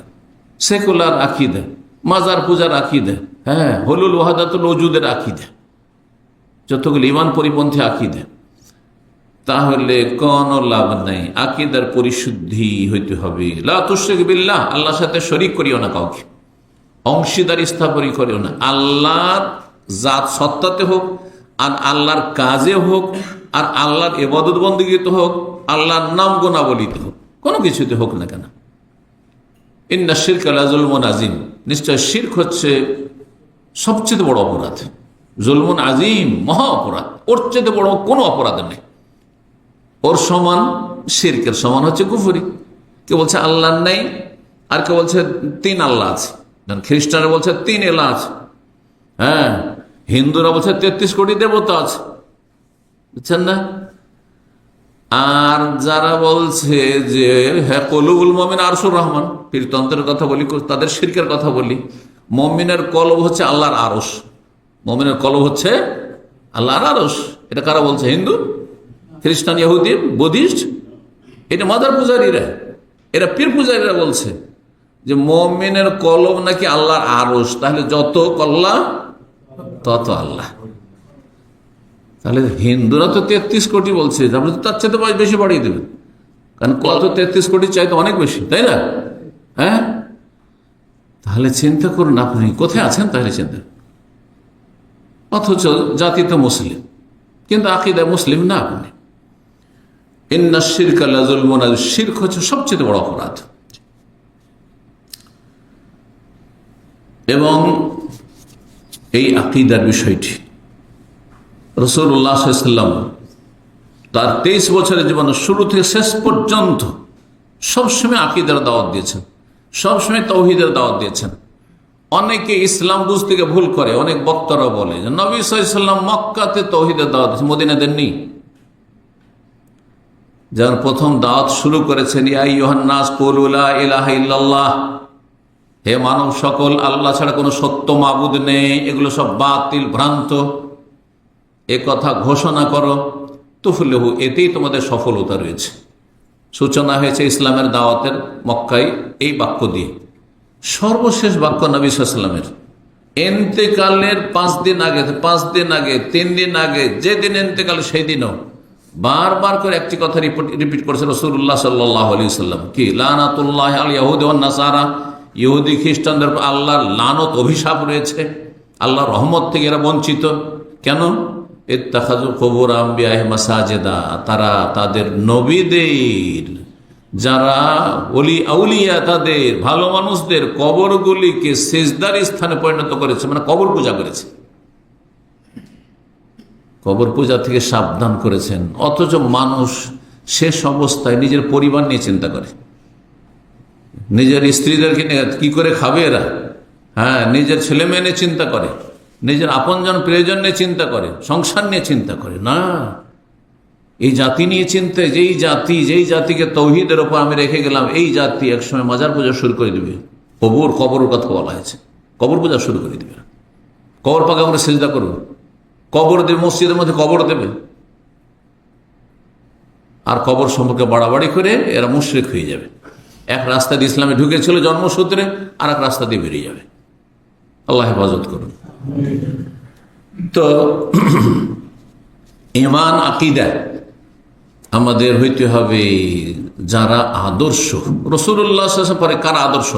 সেকুলার আকীদা, মাজার পূজার আকীদা, হ্যাঁ, হুলুল ওয়াহদাতুল ওজুদের আকীদা, যতগুলো ঈমান পরিপন্থী আকীদা, তাহলে কোনো লাভ নাই। আকীদার পরিশুদ্ধি হইতে হবে। লা তুশরিক বিল্লাহ, আল্লাহর সাথে শরীক করিও না, কাউকে অংশীদার স্থাপন করিও না। আল্লাহর জাত সত্তাতে হোক, আর আল্লাহর কাজে হোক, আর আল্লাহর ইবাদত বন্দেগীতে হোক, আল্লাহর নাম গুণাবলীতে হোক, কোনো কিছুতে হোক না কেন। ইন্না শিরকা লাযুলমুন আযীম, নিশ্চয় শিরক হচ্ছে সবচেয়ে বড় অপরাধ। জুলমুন আযীম, মহা অপরাধ, ওর চেয়ে বড় কোনো অপরাধ নেই। ওর সমান, শিরকের সমান হচ্ছে কুফরি। কেউ বলছে আল্লাহ নেই, আর কেউ বলছে তিন আল্লাহ আছে। খ্রিস্টানরা বলছে তিন এলা আছে, হ্যাঁ, হিন্দুরা বলছে 33 কোটি দেবতা আছে, বুঝছেন না? আর যারা বলছে যে হ্যাঁ কলুবুল মুমিন আরশুর রহমান, পীরতন্ত্রের কথা বলি, তাদের শিরকের কথা বলি। মুমিনের কলব হচ্ছে আল্লাহর আরশ, মুমিনের কলব হচ্ছে আল্লাহর আরশ। এটা কারা বলছে? হিন্দু, খ্রিস্টান, ইহুদি, বুদ্ধিস্ট, এটা মাদার পূজারীরা, এরা পীর পূজারীরা বলছে যে মুমিনের কলব নাকি আল্লাহর আরশ, তাহলে যত কল্লা তত আল্লাহ। তাহলে হিন্দুরা তো 33 কোটি বলছে, তারপরে তো তার চাইতে বেশি বাড়িয়ে দেবেন, কারণ কত 33 কোটি চাইতে অনেক বেশি, তাই না? হ্যাঁ, তাহলে চিন্তা করুন আপনি কোথায় আছেন, তাহলে চিন্তা। অথচ জাতি তো মুসলিম, কিন্তু আকীদায় মুসলিম না আপনি। ইন্না শিরকা লাযুলমুন আযীম, শিরক হচ্ছে সবচেয়ে বড় অপরাধ। এবং এই আকীদার বিষয়টি রাসূলুল্লাহ সাল্লাল্লাহু আলাইহি ওয়াসাল্লাম তার 23 বছরের জীবনের শুরু থেকে শেষ পর্যন্ত সবসময় আকীদার দাওয়াত দিয়েছেন, সবসময় তাওহীদের দাওয়াত দিয়েছেন। অনেকে ইসলাম বুঝতে গিয়ে ভুল করে, অনেক বক্তারা বলে যে নবী সাল্লাল্লাহু আলাইহি ওয়াসাল্লাম মক্কাতে তাওহীদের দাওয়াত দিয়েছেন, মদিনায় দেননি। যার প্রথম দাওয়াত শুরু করেছেন ইয়া আইয়ুহান নাস কুলু লা ইলাহা ইল্লাল্লাহ, হে মানব সকল, আল্লাহ ছাড়া কোনো সত্য মাবুদ নেই, এগুলো সব বাতিল ভ্রান্ত, এ কথা ঘোষণা করো, তুফলিহু, এতেই তোমাদের সফলতা রয়েছে। সূচনা হয়েছে ইসলামের দাওয়াতের মক্কায় এই বাক্য দিয়ে। সর্বশেষ বাক্য নবী সাল্লাল্লাহু আলাইহি ওয়াসাল্লামের ইন্তেকালের 5 দিন আগে, 3 দিন আগে, যেদিন ইন্তেকাল সেই দিনও বারবার করে একটি কথা রিপিট করেছে রাসূলুল্লাহ সাল্লাল্লাহু আলাইহি ওয়াসাল্লাম, কি? লানাতুল্লাহি আল ইয়াহুদি ওয়ান নাসারা, ইহুদি খ্রিস্টানদের আল্লাহর লানত, অভিশাপ রয়েছে, আল্লাহর রহমত থেকে এরা বঞ্চিত। কেন? ইত্তাখাযু কুবুর আম্বিয়াহিম মাসাজিদা, তারা তাদের নবীদের, যারা ওলি আউলিয়া, তাদের ভালো মানুষদের কবরগুলিকে সিজদার স্থানে পরিণত করেছে, মানে কবর পূজা করেছে, কবর পূজা থেকে সাবধান করেছেন। অথচ মানুষ শেষ অবস্থায় নিজের পরিবার নিয়ে চিন্তা করে, নিজের স্ত্রীদেরকে নিয়ে কি করে খাবে এরা, হ্যাঁ, নিজের ছেলে মেয়ে নিয়ে চিন্তা করে, নিজের আপনজন প্রিয়জন নিয়ে চিন্তা করে, সংসার নিয়ে চিন্তা করে না। এই জাতি নিয়ে চিন্তা, যেই জাতিকে তৌহিদের ওপর আমি রেখে গেলাম, এই জাতি একসময় মাজার পূজা শুরু করে দিবে। কবরের কথা বলা হয়েছে, কবর পূজা শুরু করে দিবে, কবর পাকা আমরা সিজদা করবো, কবর দেবে, মসজিদের মধ্যে কবর দেবে, আর কবর সম্পর্কে বাড়াবাড়ি করে এরা মুশরিক হয়ে যাবে। এক রাস্তা দিয়ে ইসলামে ঢুকেছিল জন্মসূত্রে, আর এক রাস্তা দিয়ে বেরিয়ে যাবে। আল্লাহ হেফাজত করুন। তো ঈমান আকীদা আমাদের হইতে হবে যারা আদর্শ, রাসূলুল্লাহ সাল্লাল্লাহু আলাইহি ওয়াসাল্লাম পরে কার আদর্শ,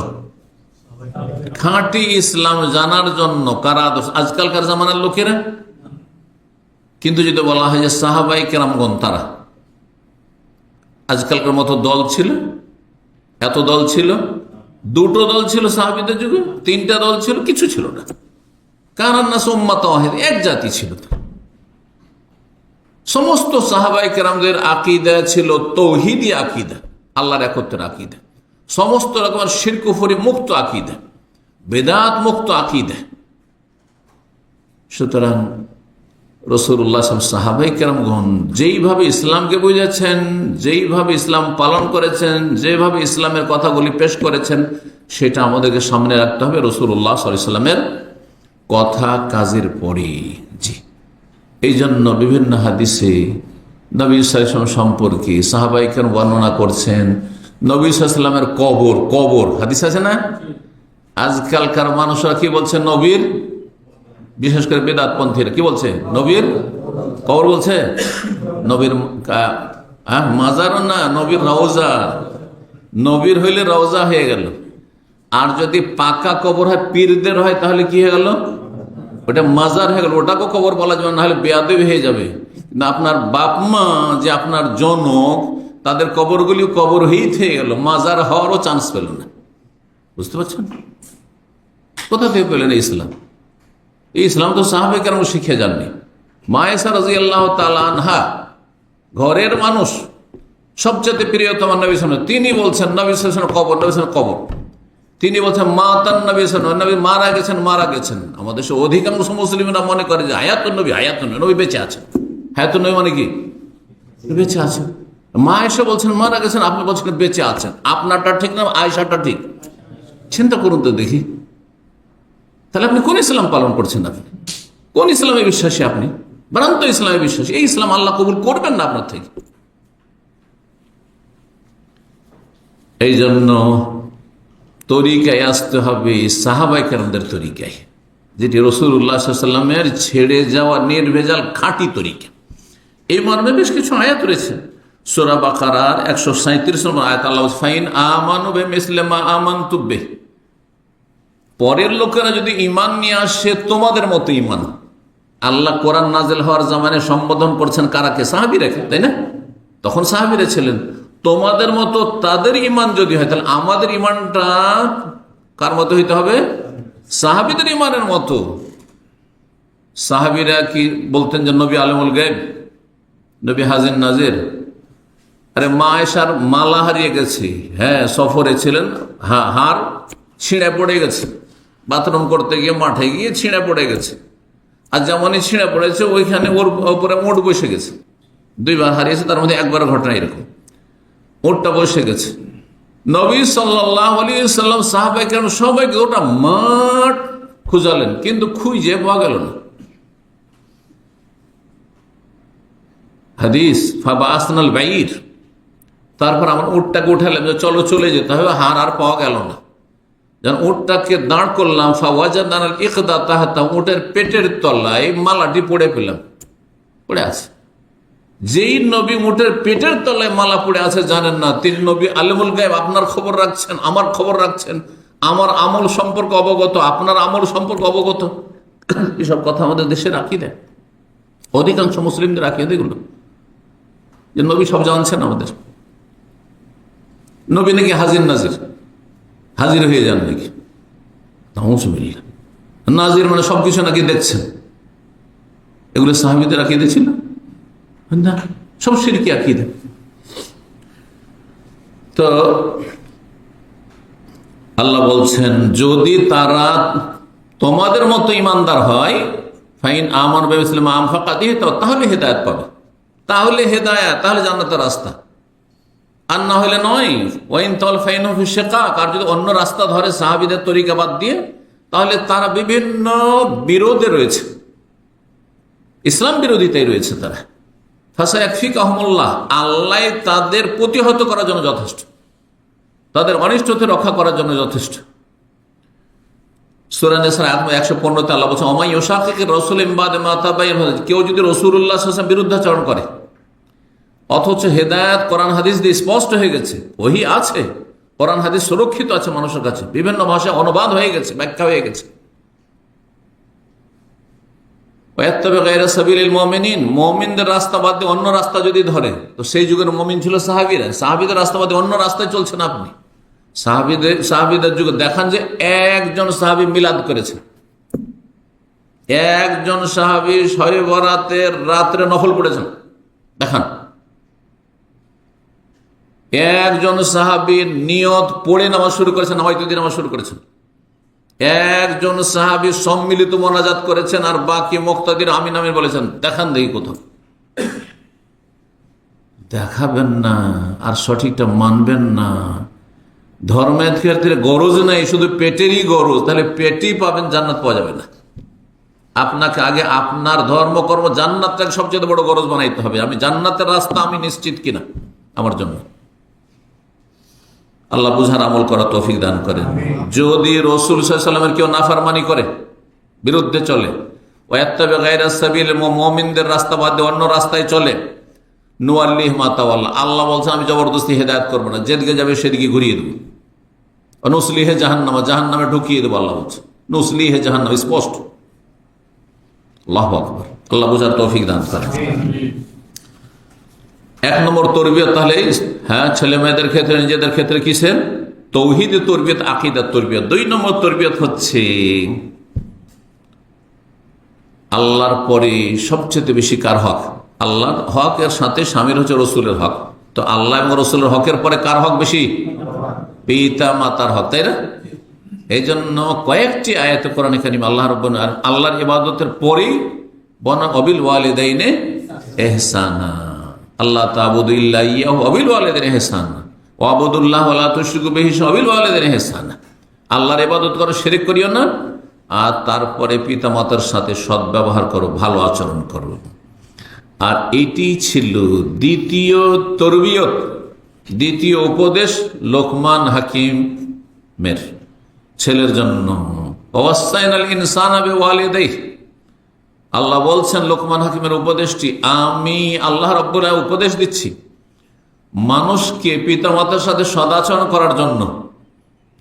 খাঁটি ইসলাম জানার জন্য কার আদর্শ? আজকালকার জামানার লোকেরা। কিন্তু যদি বলা হয় যে সাহাবায়ে কেরামগণ, তারা আজকালকার মতো দল ছিল, এত দল ছিল, 2টো দল ছিল সাহাবীদের যুগে, 3টা দল ছিল, কিছু ছিল না। কানান নাস উম্মাতান ওয়াহিদা, এক জাতি ছিল। সমস্ত সাহাবায়ে কেরামদের আকীদা ছিল তৌহিদি আকীদা, আল্লাহর একত্বের আকীদা, সমস্ত রকমের শিরক কুফরি মুক্ত আকীদা, বেদাত মুক্ত আকীদা। সুতরাং রাসূলুল্লাহ সাহাবায়ে কেরামগণ যেইভাবে ইসলামকে বুঝেছেন, যেইভাবে ইসলাম পালন করেছেন, যেভাবে ইসলামের কথাগুলি পেশ করেছেন, সেটা আমাদেরকে সামনে রাখতে হবে রাসূলুল্লাহ সাল্লাল্লাহু আলাইহি ওয়াসাল্লামের কথা কাজের পরে। জি, এই জন্য বিভিন্ন হাদিসে নবী সাল্লাল্লাহু আলাইহি ওয়াসাল্লাম সম্পর্কে সাহাবায়ে কেরাম বর্ণনা করছেন। নবী সাল্লাল্লাহু আলাইহি ওয়াসাল্লামের কবর হাদিস আছে না? আজকালকার মানুষরা কি বলছে? নবীর, বিশেষ করে বেদাতপন্থীরা কি বলছে? নবীর কবর বলছে। নবীর মাজার না, নবীর রওজা। নবীর হইলে রওজা হয়ে গেল, আর যদি পাকা কবর হয়, পীরদের হয়, তাহলে কি হয়ে গেল? ওটা মাজার হয়ে গেল। ওটাকেও কবর বলা যাবে না, হলে বেয়াদবি হয়ে যাবে। কিন্তু আপনার বাপ মা যে আপনার জনক, তাদের কবরগুলিও কবর হয়েই থেকে গেল, মাজার হওয়ারও চান্স পেল না। বুঝতে পারছেন? কোথা থেকে পেলেন ইসলাম? এই ইসলাম তো সাহাবায়ে কেরাম শিখে যাননি। মা আয়েশা রাদিয়াল্লাহু তাআলা আনহা, ঘরের মানুষ, সবচেয়ে প্রিয়তম নবী সাল্লাল্লাহু আলাইহি ওয়াসাল্লাম, তিনি বলছেন নবী সাল্লাল্লাহু আলাইহি ওয়াসাল্লাম কবর, নবী সাল্লাল্লাহু আলাইহি ওয়াসাল্লাম কবর। তিনি বলছেন মাতান নবী সাল্লাল্লাহু আলাইহি ওয়াসাল্লাম, নবী মারা গেছেন। আমাদের সে অধিকাংশ মুসলিমরা মনে করে যে হায়াতুন নবী, নবী বেঁচে আছেন। হায়াতুন নবী মানে কি? বেঁচে আছেন। মা আয়েশা বলছেন মারা গেছেন, আপনি বলছেন বেঁচে আছেন। আপনারটা ঠিক না আয়েশাটা ঠিক? চিন্তা করুন তো দেখি, তাহলে আপনি কোন ইসলাম পালন করছেন? আপনি কোন ইসলামে বিশ্বাসী? আপনি ভ্রান্ত ইসলামে বিশ্বাসী। এই ইসলাম আল্লাহ কবুল করবেন না আপনার থেকে। এই জন্য তরিকায় আসতে হবে সাহাবায়ে কেরামদের তরিকায়, যেটি রাসূলুল্লাহ সাল্লাল্লাহু আলাইহি ওয়াসাল্লামের ছেড়ে যাওয়া নির্ভেজাল খাঁটি তরিকা। এই মর্মে বেশ কিছু আয়াত রয়েছে। সূরা বাকারার 137 নম্বর আয়াত, আল্লাহ ফাইন আমানু বিমিসলি মা আমানতু বিহি, পরের লোকেরা যদি ঈমান নিয়ে আসে তোমাদের মতো ঈমান। আল্লাহ কোরআন নাযিল হওয়ার জামানে সম্বোধন করছেন কারাকে? সাহাবীরাকে, তাই না? তখন সাহাবীরা ছিলেন। তোমাদের মতো তাদের ঈমান যদি হয়, তাহলে আমাদের ঈমানটা কার মতো হইতে হবে? সাহাবীদের ঈমানের মতো। সাহাবীরা কি বলতেন যে নবী আলিমুল গায়ব, নবী হাজির নাজির? আরে মা আয়েশার মালা হারিয়ে গেছে, হ্যাঁ সফরে ছিলেন, হার ছিঁড়ে পড়ে গেছে, বাথরুম করতে গিয়ে মাঠে গিয়ে ছিঁড়ে পড়ে গেছে। আর যেমনই ছিঁড়ে পড়েছে, ওইখানে ওর উপরে ওট বসে গেছে। দুইবার হারিয়েছে, তার মধ্যে একবার ঘটনা এরকম, ওটটা বসে গেছে। নবী সাল্লাল্লাহু আলাইহি ওয়াসাল্লাম সাহাবায়ে কেরাম সবাইকে ওটা মাঠ খুঁজালেন, কিন্তু খুঁজে পাওয়া গেল না। হাদিস ফাবাসনাল বাইর, তারপর আমার উটটাকে উঠালাম যে চলো চলে যেতে হবে, হার আর পাওয়া গেল না। যখন উটটাকে দাঁড় করলাম, ফাওয়াজাদানাল ইকদা তাহাতা, উটের পেটের তলায় মালাটি পড়ে পেলাম, পড়ে আছে। যেই নবী উটের পেটের তলায় মালা পড়ে আছে জানেন না, তিনি নবী আলিমুল গায়ব, আপনার খবর রাখছেন, আমার খবর রাখছেন, আমার আমল সম্পর্কে অবগত, আপনার আমল সম্পর্কে অবগত। এসব কথা আমাদের দেশে আকীদা, অধিকাংশ মুসলিমদের আকীদা এগুলো, যে নবী সব জানছেন আমাদের। নবী নাকি হাজির নাজির, হাজির হয়ে যান নাকি? নাউযুবিল্লাহ। নাজির মানে সবকিছু নাকি দেখছেন। এগুলো সাহাবীদের আকীদা ছিল না, সব শিরকি আকীদা। তো আল্লাহ বলছেন যদি তারা তোমাদের মতো ইমানদার হয়, ফাইন আমানু বিমিসলি মা আনফাকাতু, তাহলে হেদায়েত পাবে, তাহলে হেদায়েত, তাহলে জান্নাতের রাস্তা। আর না হলে নয়। ওয়াইন তাল ফাইনহু ফি শিকাক, আর যদি অন্য রাস্তা ধরে সাহাবীদের তরিকা বাদ দিয়ে, তাহলে তারা বিভিন্ন বিরোধে রয়েছে, ইসলাম বিরোধিতায় রয়েছে তারা। ফাসায়াকফিকাহুমুল্লাহ, আল্লাহ তাদের প্রতিহত করার জন্য যথেষ্ট, তাদের অনিষ্টতে রক্ষা করার জন্য যথেষ্ট। সূরা নিসা 115 আল্লাহ বলছেন ওমাই ইউশাকিকির রাসূল মিন বাদি মা তাবায়্যানা, কেউ যদি রাসূলুল্লাহ সাল্লাল্লাহু আলাইহি ওয়াসাল্লাম বিরুদ্ধাচরণ করে, অথচ হেদায়েত কোরআন হাদিস দিয়ে স্পষ্ট হয়ে গেছে, ওহী আছে, কোরআন হাদিস সুরক্ষিত আছে মানুষের কাছে, বিভিন্ন ভাষায় অনুবাদ হয়ে গেছে, ব্যাখ্যা হয়ে গেছে। ওয়াত্তাবি গায়রা সাবিলিল মুমিনিন, মুমিনদের রাস্তা বাদ দিয়ে অন্য রাস্তা যদি ধরে, তো সেই যুগের মুমিন ছিল সাহাবীরা, সাহাবীদের রাস্তা বাদ দিয়ে অন্য রাস্তায় চলছেন আপনি। সাহাবীদের যুগে দেখান যে একজন সাহাবী মিলাদ করেছে, একজন সাহাবী শবে বরাতের রাত্রে নফল পড়েছেন, দেখান। একজন সাহাবীর নিয়ত পড়ে নামাজ শুরু করেছেন, হয়তো দিয়ে নামাজ শুরু করেছেন। একজন সাহাবী সম্মিলিত মোনাজাত করেছেন, আর বাকি মুক্তাদির আমিন আমিন বলেছেন। দেখান দেখি কোথাও। দেখাবেন না আর সঠিকটা মানবেন না। ধর্মের ক্ষেত্রে গরজ নাই, শুধু পেটেরই গরজ। তাহলে পেটই পাবেন, জান্নাত পাওয়া যাবে না। আপনাকে আগে আপনার ধর্মকর্ম, জান্নাতটাকে সবচেয়ে বড় গরজ বানাইতে হবে। আমি জান্নাতের রাস্তা আমি নিশ্চিত কিনা আমার জন্য। আল্লাহ বুঝার আমল করা তৌফিক দান করেন। যদি রাসূল সাল্লাল্লাহু আলাইহি ওয়াসাল্লামের কেউ নাফরমানি করে, বিরুদ্ধে চলে, ওয়াত্তাবি গায়রা সাবিল, মুমিনদের রাস্তা বাদ দিয়ে অন্য রাস্তায় চলে, নুয়াল্লিহি মা তাওয়াল্লা, আল্লাহ বলছেন আমি জবরদস্তি হেদায়েত করব না, যেদিকে যাবে সেদিকে ঘুরিয়ে দেব। নুসলিহি জাহান্নাম, জাহান্নামে ঢুকিয়ে দেব। আল্লাহ বলছে নুসলিহি জাহান্নাম, স্পষ্ট। আল্লাহু আকবার। আল্লাহ বুঝার তৌফিক দান করেন। এক নম্বর তরবিয়ত তাহলে, হ্যাঁ, ছেলে মেয়েদের ক্ষেত্রে, নিজেদের ক্ষেত্রে কিসের? তৌহিদ তরবিয়ত, আকীদার তরবিয়ত। 2 নম্বর তরবিয়ত হচ্ছে আল্লাহর পরে সবচেয়ে বেশি কার হক? আল্লাহর হক এর সাথে স্বামীর হচ্ছে রসুলের হক। তো আল্লাহ এবং রসুলের হকের পরে কার হক বেশি? পিতা মাতার হক, তাই না? এই জন্য কয়েকটি আয়াতে কোরআনে কারিমে আল্লাহ রাব্বুল আলামিন আল্লাহর ইবাদতের পরেই বনা অবিল ওয়ালিদাইনে ইহসানা, আল্লাহ তা'বুদু ইল্লা ইয়াহু অবিল ওয়ালিদাইনে ইহসানা ওয়াবুদুল্লাহ ওয়া লা তুশরিকু বিহি অবিল ওয়ালিদাইনে ইহসানা। আল্লাহর ইবাদত করো, শিরক করিও না, আর তারপরে পিতা মাতার সাথে সদ্ব্যবহার করো, ভালো আচরণ করো। আর এটি ছিল দ্বিতীয় তরবিয়ত, দ্বিতীয় উপদেশ লোকমান হাকিমের ছেলের জন্য। ওয়াসাইনাল ইনসানা বিওয়ালিদাইহি, আল্লাহ বলছেন লোকমান হাকিমের উপদেশটি, আমি আল্লাহ রাব্বুল আলামিন উপদেশ দিচ্ছি মানুষকে পিতামাতার সাথে সদাচরণ করার জন্য।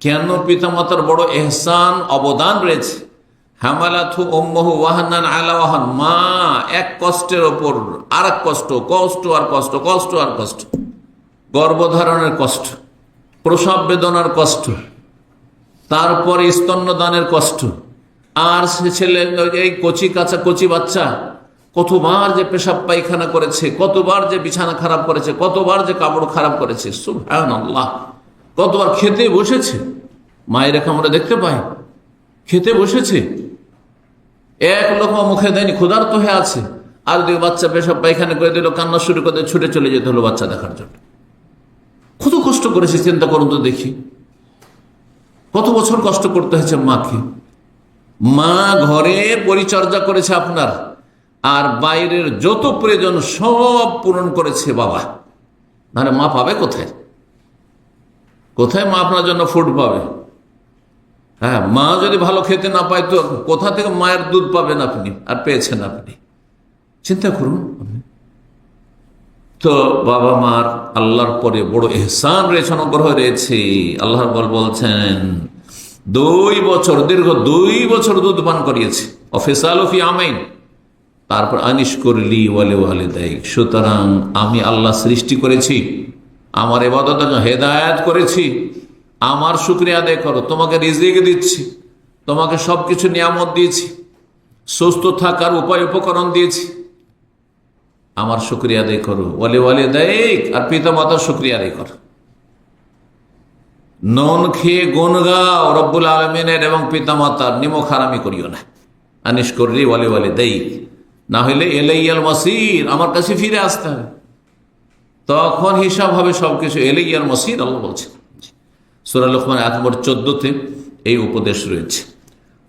কেন? পিতামাতার বড় এহসান, অবদান রয়েছে। হামালাথু উম্মুহু ওয়াহানান আলা ওয়াহান, মা এক কষ্টের ওপর আর এক কষ্ট, কষ্ট আর কষ্ট, কষ্ট আর কষ্ট, গর্ভধারণের কষ্ট, প্রসব বেদনার কষ্ট, তারপরে স্তন্যদানের কষ্ট, আর সে ছেলে এই কচি বাচ্চা কতবার যে পেশাব পায়খানা করেছে, কতবার যে বিছানা খারাপ করেছে, কতবার যে কাপড় খারাপ করেছে, সুবহানাল্লাহ, কতবার খেতে বসেছে, মায়ের রেখা আমরা দেখতে পাই, খেতে বসেছে, এক লোকমা মুখে দেয়নি, ক্ষুধার্ত হয়ে আছে, আর দুই বাচ্চা পেশাব পায়খানা করে দিল, কান্না শুরু করে ছুটে চলে যেতে হলো বাচ্চা দেখার জন্য। কত কষ্ট করেছে চিন্তা করুন তো দেখি, কত বছর কষ্ট করতে হয়েছে মাকে। মা ঘরে পরিচর্যা করেছে আপনার, আর বাইরের যত প্রয়োজন সব পূরণ করেছে বাবা। নাহলে মা পাবে কোথায়? কোথায় মা আপনার জন্য ফুড পাবে? হ্যাঁ, মা যদি ভালো খেতে না পায় তো কোথা থেকে মায়ের দুধ পাবেন আপনি, আর পেয়েছেন আপনি? চিন্তা করুন। তো বাবা মার আল্লাহর পরে বড় ইহসান রয়েছে, অনুগ্রহ রয়েছে। আল্লাহ বলছেন 2 বছর, দীর্ঘ 2 বছর দুধ পান করিয়েছে। অফিসাল ফি আমাইন, তারপর আনিশ করলি ওয়ালে ওয়ালিদাইক, সুতরাং আমি আল্লাহ সৃষ্টি করেছি, আমার ইবাদতের জন্য হেদায়েত করেছি, আমার শুকরিয়া আদায় করো। তোমাকে রিজিক দিচ্ছি, তোমাকে সবকিছু নিয়ামত দিয়েছি, সুস্থ থাকার উপায় উপকরণ দিয়েছি, আমার শুকরিয়া আদায় করো। ওয়ালে ওয়ালিদাইক, আর পিতা মাতার শুকরিয়া আদায় করো। নন খেয়ে গুণ গাও রব্বুল আলমিনের এবং পিতা মাতার, নিমক হারামি করিও না। আনিশ করলি ওয়ালে ওয়ালিদাইক, না হইলে ইলাইয়াল মাসির, আমার কাছে ফিরে আসতে হবে, তখন হিসাব হবে সবকিছু। ইলাইয়াল মাসির আল্লাহ বলছেন। সূরা লুকমান আয়াত নম্বর 14-তে এই উপদেশ রয়েছে।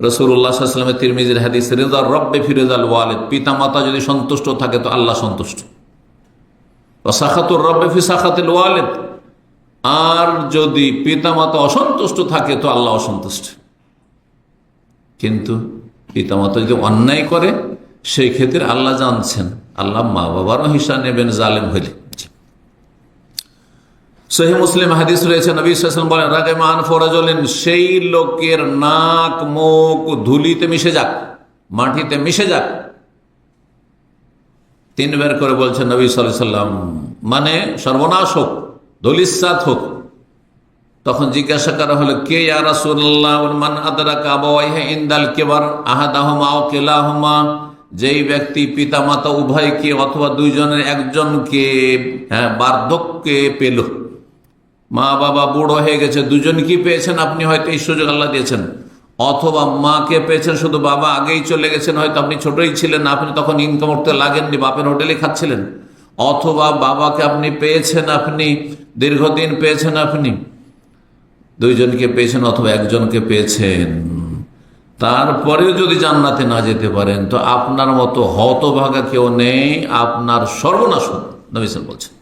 রাসূলুল্লাহ সাল্লাল্লাহু আলাইহি ওয়াসাল্লাম তিরমিজির হাদিস, রিদার রব্বি ফি রিদাল ওয়ালিদ, পিতা মাতা যদি সন্তুষ্ট থাকে তো আল্লাহ সন্তুষ্ট। ওয়া সাখাতুর রব্বি ফি সাখাতিল ওয়ালিদ, আর যদি পিতা মাতা অসন্তুষ্ট থাকে তো আল্লাহ অসন্তুষ্ট। কিন্তু পিতা মাতা যদি অন্যায় করে সেই ক্ষেত্রে আল্লাহ জানছেন, আল্লাহ মা বাবারও হিসাব নেবেন জালেম হইলে। সহিহ মুসলিম হাদিস রয়েছে, নবী সাল্লাল্লাহু আলাইহি ওয়াসাল্লাম বলেন, রাগিমা আনফু রাজুলিন, সেই লোকের নাক মুখ ধুলিতে মিশে যাক, মাটিতে মিশে যাক। 3 বার করে বলছেন নবী সাল্লাল্লাহু আলাইহি ওয়াসাল্লাম, মানে সর্বনাশ হোক, দলিসাত হোক। তখন জিজ্ঞাসা করা হলো, কে ইয়া রাসূলুল্লাহ? মান আদরাকা আবাওয়াইহি ইনদাল কিবার আহাদাহুমা আও কিলাহুমা, যেই ব্যক্তি পিতামাতা উভয়কে অথবা দুইজনের একজনকে বার্ধক্যে পেল, মা বাবা বুড়ো হয়ে গেছে, দুজনকেই পেয়েছেন আপনি, হয়তো এই সুযোগ আল্লাহ দিয়েছেন, অথবা মাকে পেয়েছেন শুধু বাবা আগেই চলে গেছেন, হয়তো আপনি ছোটই ছিলেন, আপনি তখন ইনকাম করতে লাগেননি, বাপের হোটেলে খাচ্ছিলেন, অথবা বাবাকে আপনি পেয়েছেন, আপনি দীর্ঘদিন পেয়েছেন, আপনি দুইজনকে পেয়েছেন অথবা একজনকে পেয়েছেন, তারপরেও যদি জান্নাতে না যেতে পারেন তো আপনার মতো হতভাগা কেউ নেই, আপনার সর্বনাশ হবে। নবী সাল্লাল্লাহু আলাইহি ওয়াসাল্লাম বলছেন,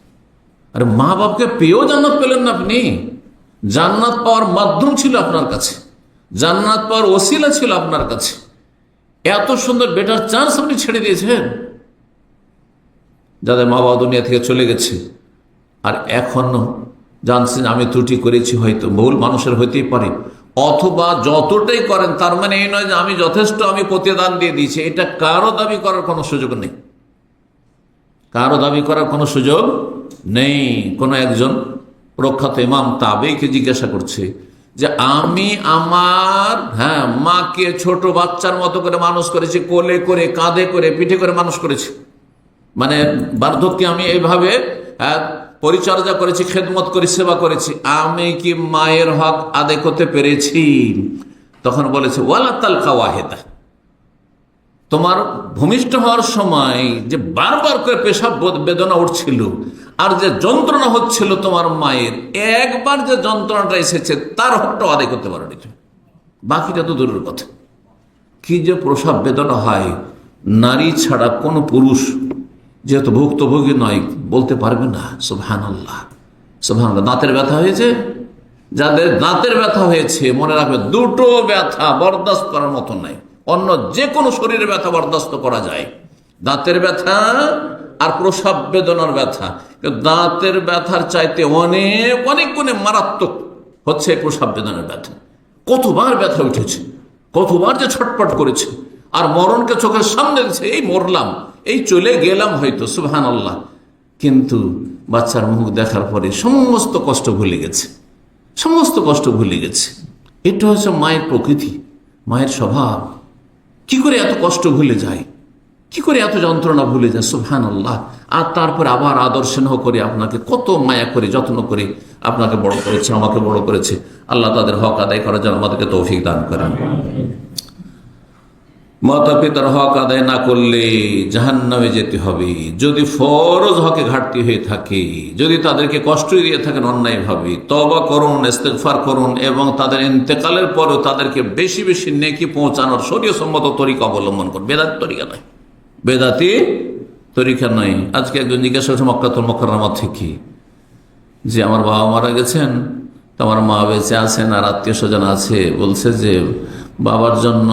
আরে মা বাপকে পেয়েও জান্নাত পেলেন না আপনি, জান্নাত পাওয়ার মাধ্যম ছিল আপনার কাছে, জান্নাত পাওয়ার ওসিলা ছিল আপনার কাছে, এত সুন্দর বেটার চান্স আপনি ছেড়ে দিয়েছেন। যাদের মা বাবা দুনিয়া থেকে চলে গেছে আর এখনো জানছেন আমি ত্রুটি করেছি, হয়তো ভুল মানুষের হইতেই পারে, অথবা যতটাই করেন তার মানে এই নয় যে আমি যথেষ্ট, আমি প্রতিদান দিয়ে দিয়েছি, এটা কারো দাবি করার কোনো সুযোগ নেই, কারো দাবি করার কোনো সুযোগ নেই। কোন একজন প্রখ্যাত ইমাম তাবেঈকে জিজ্ঞাসা করছে যে আমি আমার মাকে ছোট বাচ্চার মতো করে মানুষ করেছি, কোলে করে, কাঁধে করে, পিঠে করে মানুষ করেছি, মানে বার্ধক্যে আমি এইভাবে পরিচর্যা করেছি, খেদমত করি, সেবা করেছি, আমি কি মায়ের হক আদায় করতে পেরেছি? তখন বলেছে ওয়ালা তালকা ওয়াহিদা, তোমার ভূমিষ্ঠ হওয়ার সময় যে বারবার করে পেশাব বেদনা উঠছিল আর যে যন্ত্রণা হচ্ছিল তোমার মায়ের, একবার যে যন্ত্রণাটা এসেছে তার হকটা আদায় করতে পারোনি, বাকিটা তো দূরের কথা। কি যে প্রসব বেদনা হয়, নারী ছাড়া কোনো পুরুষ যেহেতু ভুক্তভোগী নয় বলতে পারবে না। সুবহানাল্লাহ, সুবহানাল্লাহ। দাঁতের ব্যথা হয়েছে, যাদের দাঁতের ব্যথা হয়েছে মনে রাখবে দুটো ব্যথা বরদাস্ত করার মতো নাই, অন্য যে কোনো শরীরের ব্যথা বরদাস্ত করা যায়, দাঁতের ব্যথা আর প্রসব বেদনার ব্যথা। দাঁতের ব্যথার চাইতে অনেক অনেক গুণে মারাত্মক হচ্ছে প্রসব বেদনার ব্যথা। কতবার ব্যথা উঠেছে, কতবার যে ছটপট করেছে, আর মরণকে চোখের সামনে দিচ্ছে, এই মরলাম, এই চলে গেলাম হয়তো, সুবহানাল্লাহ। কিন্তু বাচ্চার মুখ দেখার পরে সমস্ত কষ্ট ভুলে গেছে, সমস্ত কষ্ট ভুলে গেছে। এটা হচ্ছে মায়ের প্রকৃতি, মায়ের স্বভাব। কি করে এত কষ্ট ভুলে যায়, কি করে এত যন্ত্রণা ভুলে যায়, সুবহানাল্লাহ। আর তারপর আবার আদর স্নেহ করে আপনাকে কত মায়া করে যত্ন করে আপনাকে বড় করেছে, আমাকে বড় করেছে। আল্লাহ তাদের হক আদায় করার জন্য আমাদেরকে তৌফিক দান করেন। মাতা পিতার হক আদায় না করলে জাহান্নামে যেতে হবে। যদি ফরজ হকে ঘাটতি হয়ে থাকে, যদি তাদেরকে কষ্ট দিয়ে থাকেন অন্যায়ভাবে, তওবা করুন, ইস্তেগফার করুন, এবং তাদের ইন্তেকালের পরেও তাদেরকে বেশি বেশি নেকি পৌঁছানোর শরীয়তসম্মত তরিকা অবলম্বন করুন। বেদাতি তরিকা নয়, বেদাতি তরিকা নয়। আজকে একজন জিজ্ঞাসা করছে মক্কাতুল মুকাররমা থেকে যে আমার বাবা মারা গেছেন, তো আমার মা বেঁচে আছেন আর আত্মীয় স্বজন আছে, বলছে যে বাবার জন্য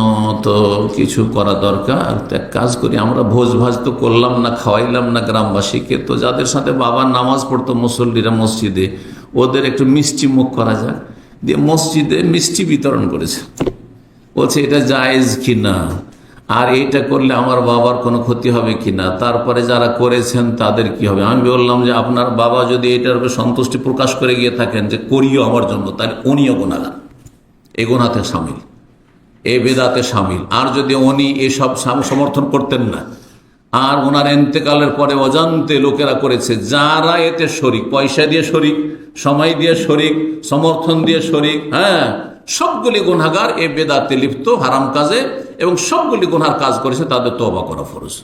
তো কিছু করা দরকার, তো এক কাজ করি, আমরা ভোজ ভাজ তো করলাম না, খাওয়াইলাম না গ্রামবাসীকে, তো যাদের সাথে বাবার নামাজ পড়তো মুসল্লিরা মসজিদে, ওদের একটু মিষ্টি মুখ করা যাক, দিয়ে মসজিদে মিষ্টি বিতরণ করেছে। বলছে এটা জায়েজ কিনা, আর এইটা করলে আমার বাবার কোনো ক্ষতি হবে কিনা, তারপরে যারা করেছেন তাদের কি হবে। আমি বললাম যে আপনার বাবা যদি এটার উপরে সন্তুষ্টি প্রকাশ করে গিয়ে থাকেন যে করিও আমার জন্য, তাহলে উনিও গুনাহগার, এই গুনাহতে শামিল, এ বেদাতে শামিল। আর যদি উনি এসব সমর্থন করতেন না, আর ওনার ইন্তেকালের পরে অজান্তে লোকেরা করেছে, যারা এতে শরিক, পয়সা দিয়ে শরিক, সময় দিয়ে শরিক, সমর্থন দিয়ে শরিক, সবগুলি গুনাহগার, এ বেদাতে লিপ্ত, হারাম কাজে, এবং সবগুলি গুনার কাজ করেছে, তাদের তওবা করা ফরজ।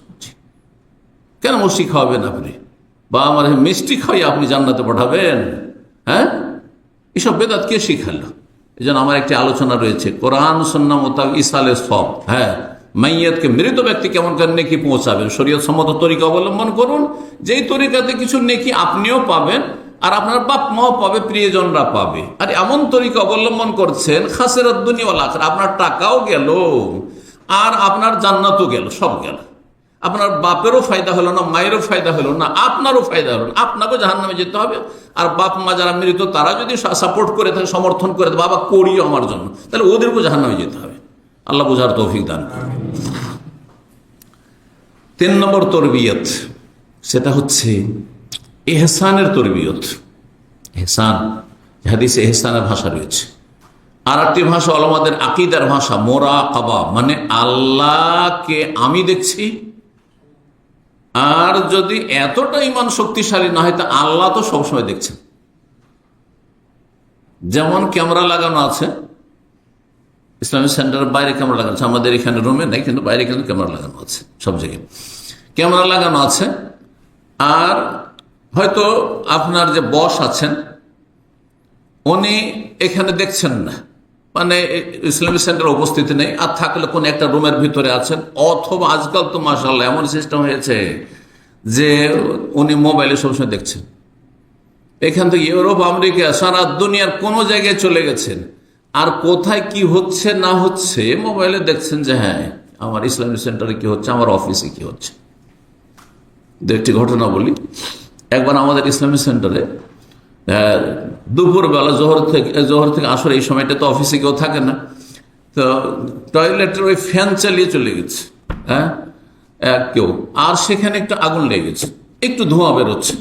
কেন মিষ্টি খাওয়াবেন আপনি, বা আমার মিষ্টি খাওয়াই আপনি জান্নাতে পাঠাবেন? এসব বেদাত কে শিখালো? এই জন্য আমার একটি আলোচনা রয়েছে, কোরআন সুন্নাহ মোতাবেক ইসালে সব, মাইয়াতকে, মৃত ব্যক্তি কেমন করে নেকি পৌঁছাবেন, শরীয়ত সম্মত তরিকা অবলম্বন করুন, যেই তরিকাতে কিছু নেকি আপনিও পাবেন আর আপনার বাপ মাও পাবে, প্রিয়জনরা পাবে। আর এমন তরিকা অবলম্বন করছেন খাসিরাত দুনিয়া ওয়াল আখিরাহ, আপনার টাকাও গেল আর আপনার জান্নাতও গেল, সব গেল। আপনার বাপেরও ফায়দা হলো না, মায়েরও ফায়দা হলো না, আপনারও ফায়দা হলো না, আপনাকেও জাহান্নামে যেতে হবে। আর বাপ মা যারা মৃত তারা যদি সাপোর্ট করে থাকে, সমর্থন করে, বাবা করিও আমার জন্য, তাহলে ওদেরকেও জাহান্নামে যেতে হবে। আল্লাহ বুঝার তৌফিক দান করুন। 3 নম্বর তরবিয়ত, সেটা হচ্ছে এহসানের তরবিয়ত। এহসান, হাদিসে এহসানের ভাষা রয়েছে। আর একটি ভাষা ওলামাদের আকীদার ভাষা মোরাকাবা, মানে আল্লাহকে আমি দেখছি। আর যদি এতটা ঈমান শক্তিশালী না হয় তা আল্লাহ তো সবসময় দেখছেন। যেমন ক্যামেরা লাগানো আছে, ইসলামিক সেন্টারের বাইরে ক্যামেরা লাগানো আছে, আমাদের এখানে রুমে নেই কিন্তু বাইরে কিন্তু ক্যামেরা লাগানো আছে, সব জায়গায় ক্যামেরা লাগানো আছে। আর হয়তো আপনার যে বস আছেন উনি এখানে দেখছেন না, মানে ইসলামিক সেন্টারে উপস্থিতি নেই, আর থাকলে কোন একটা রুমের ভিতরে আছেন, অথবা আজকাল তো মাশাআল্লাহ এমন সিস্টেম হয়েছে যে উনি মোবাইলে সবসময় দেখছেন। এখান থেকে ইউরোপ, আমেরিকা, সারা দুনিয়ার কোনো জায়গায় চলে গেছেন, আর কোথায় কি হচ্ছে না হচ্ছে মোবাইলে দেখছেন যে হ্যাঁ আমার ইসলামিক সেন্টারে কি হচ্ছে, আমার অফিসে কি হচ্ছে। একটি ঘটনা বলি। একবার আমাদের ইসলামিক সেন্টারে দুপুরবেলা জোহর থেকে আসর এই সময়টা তো অফিসে কেউ থাকে না, তো টয়লেটের ওই ফ্যান চালিয়ে চলে গেছে কেউ, আর সেখানে একটু আগুন লেগে গেছে, একটু ধোঁয়া বেরোচ্ছে।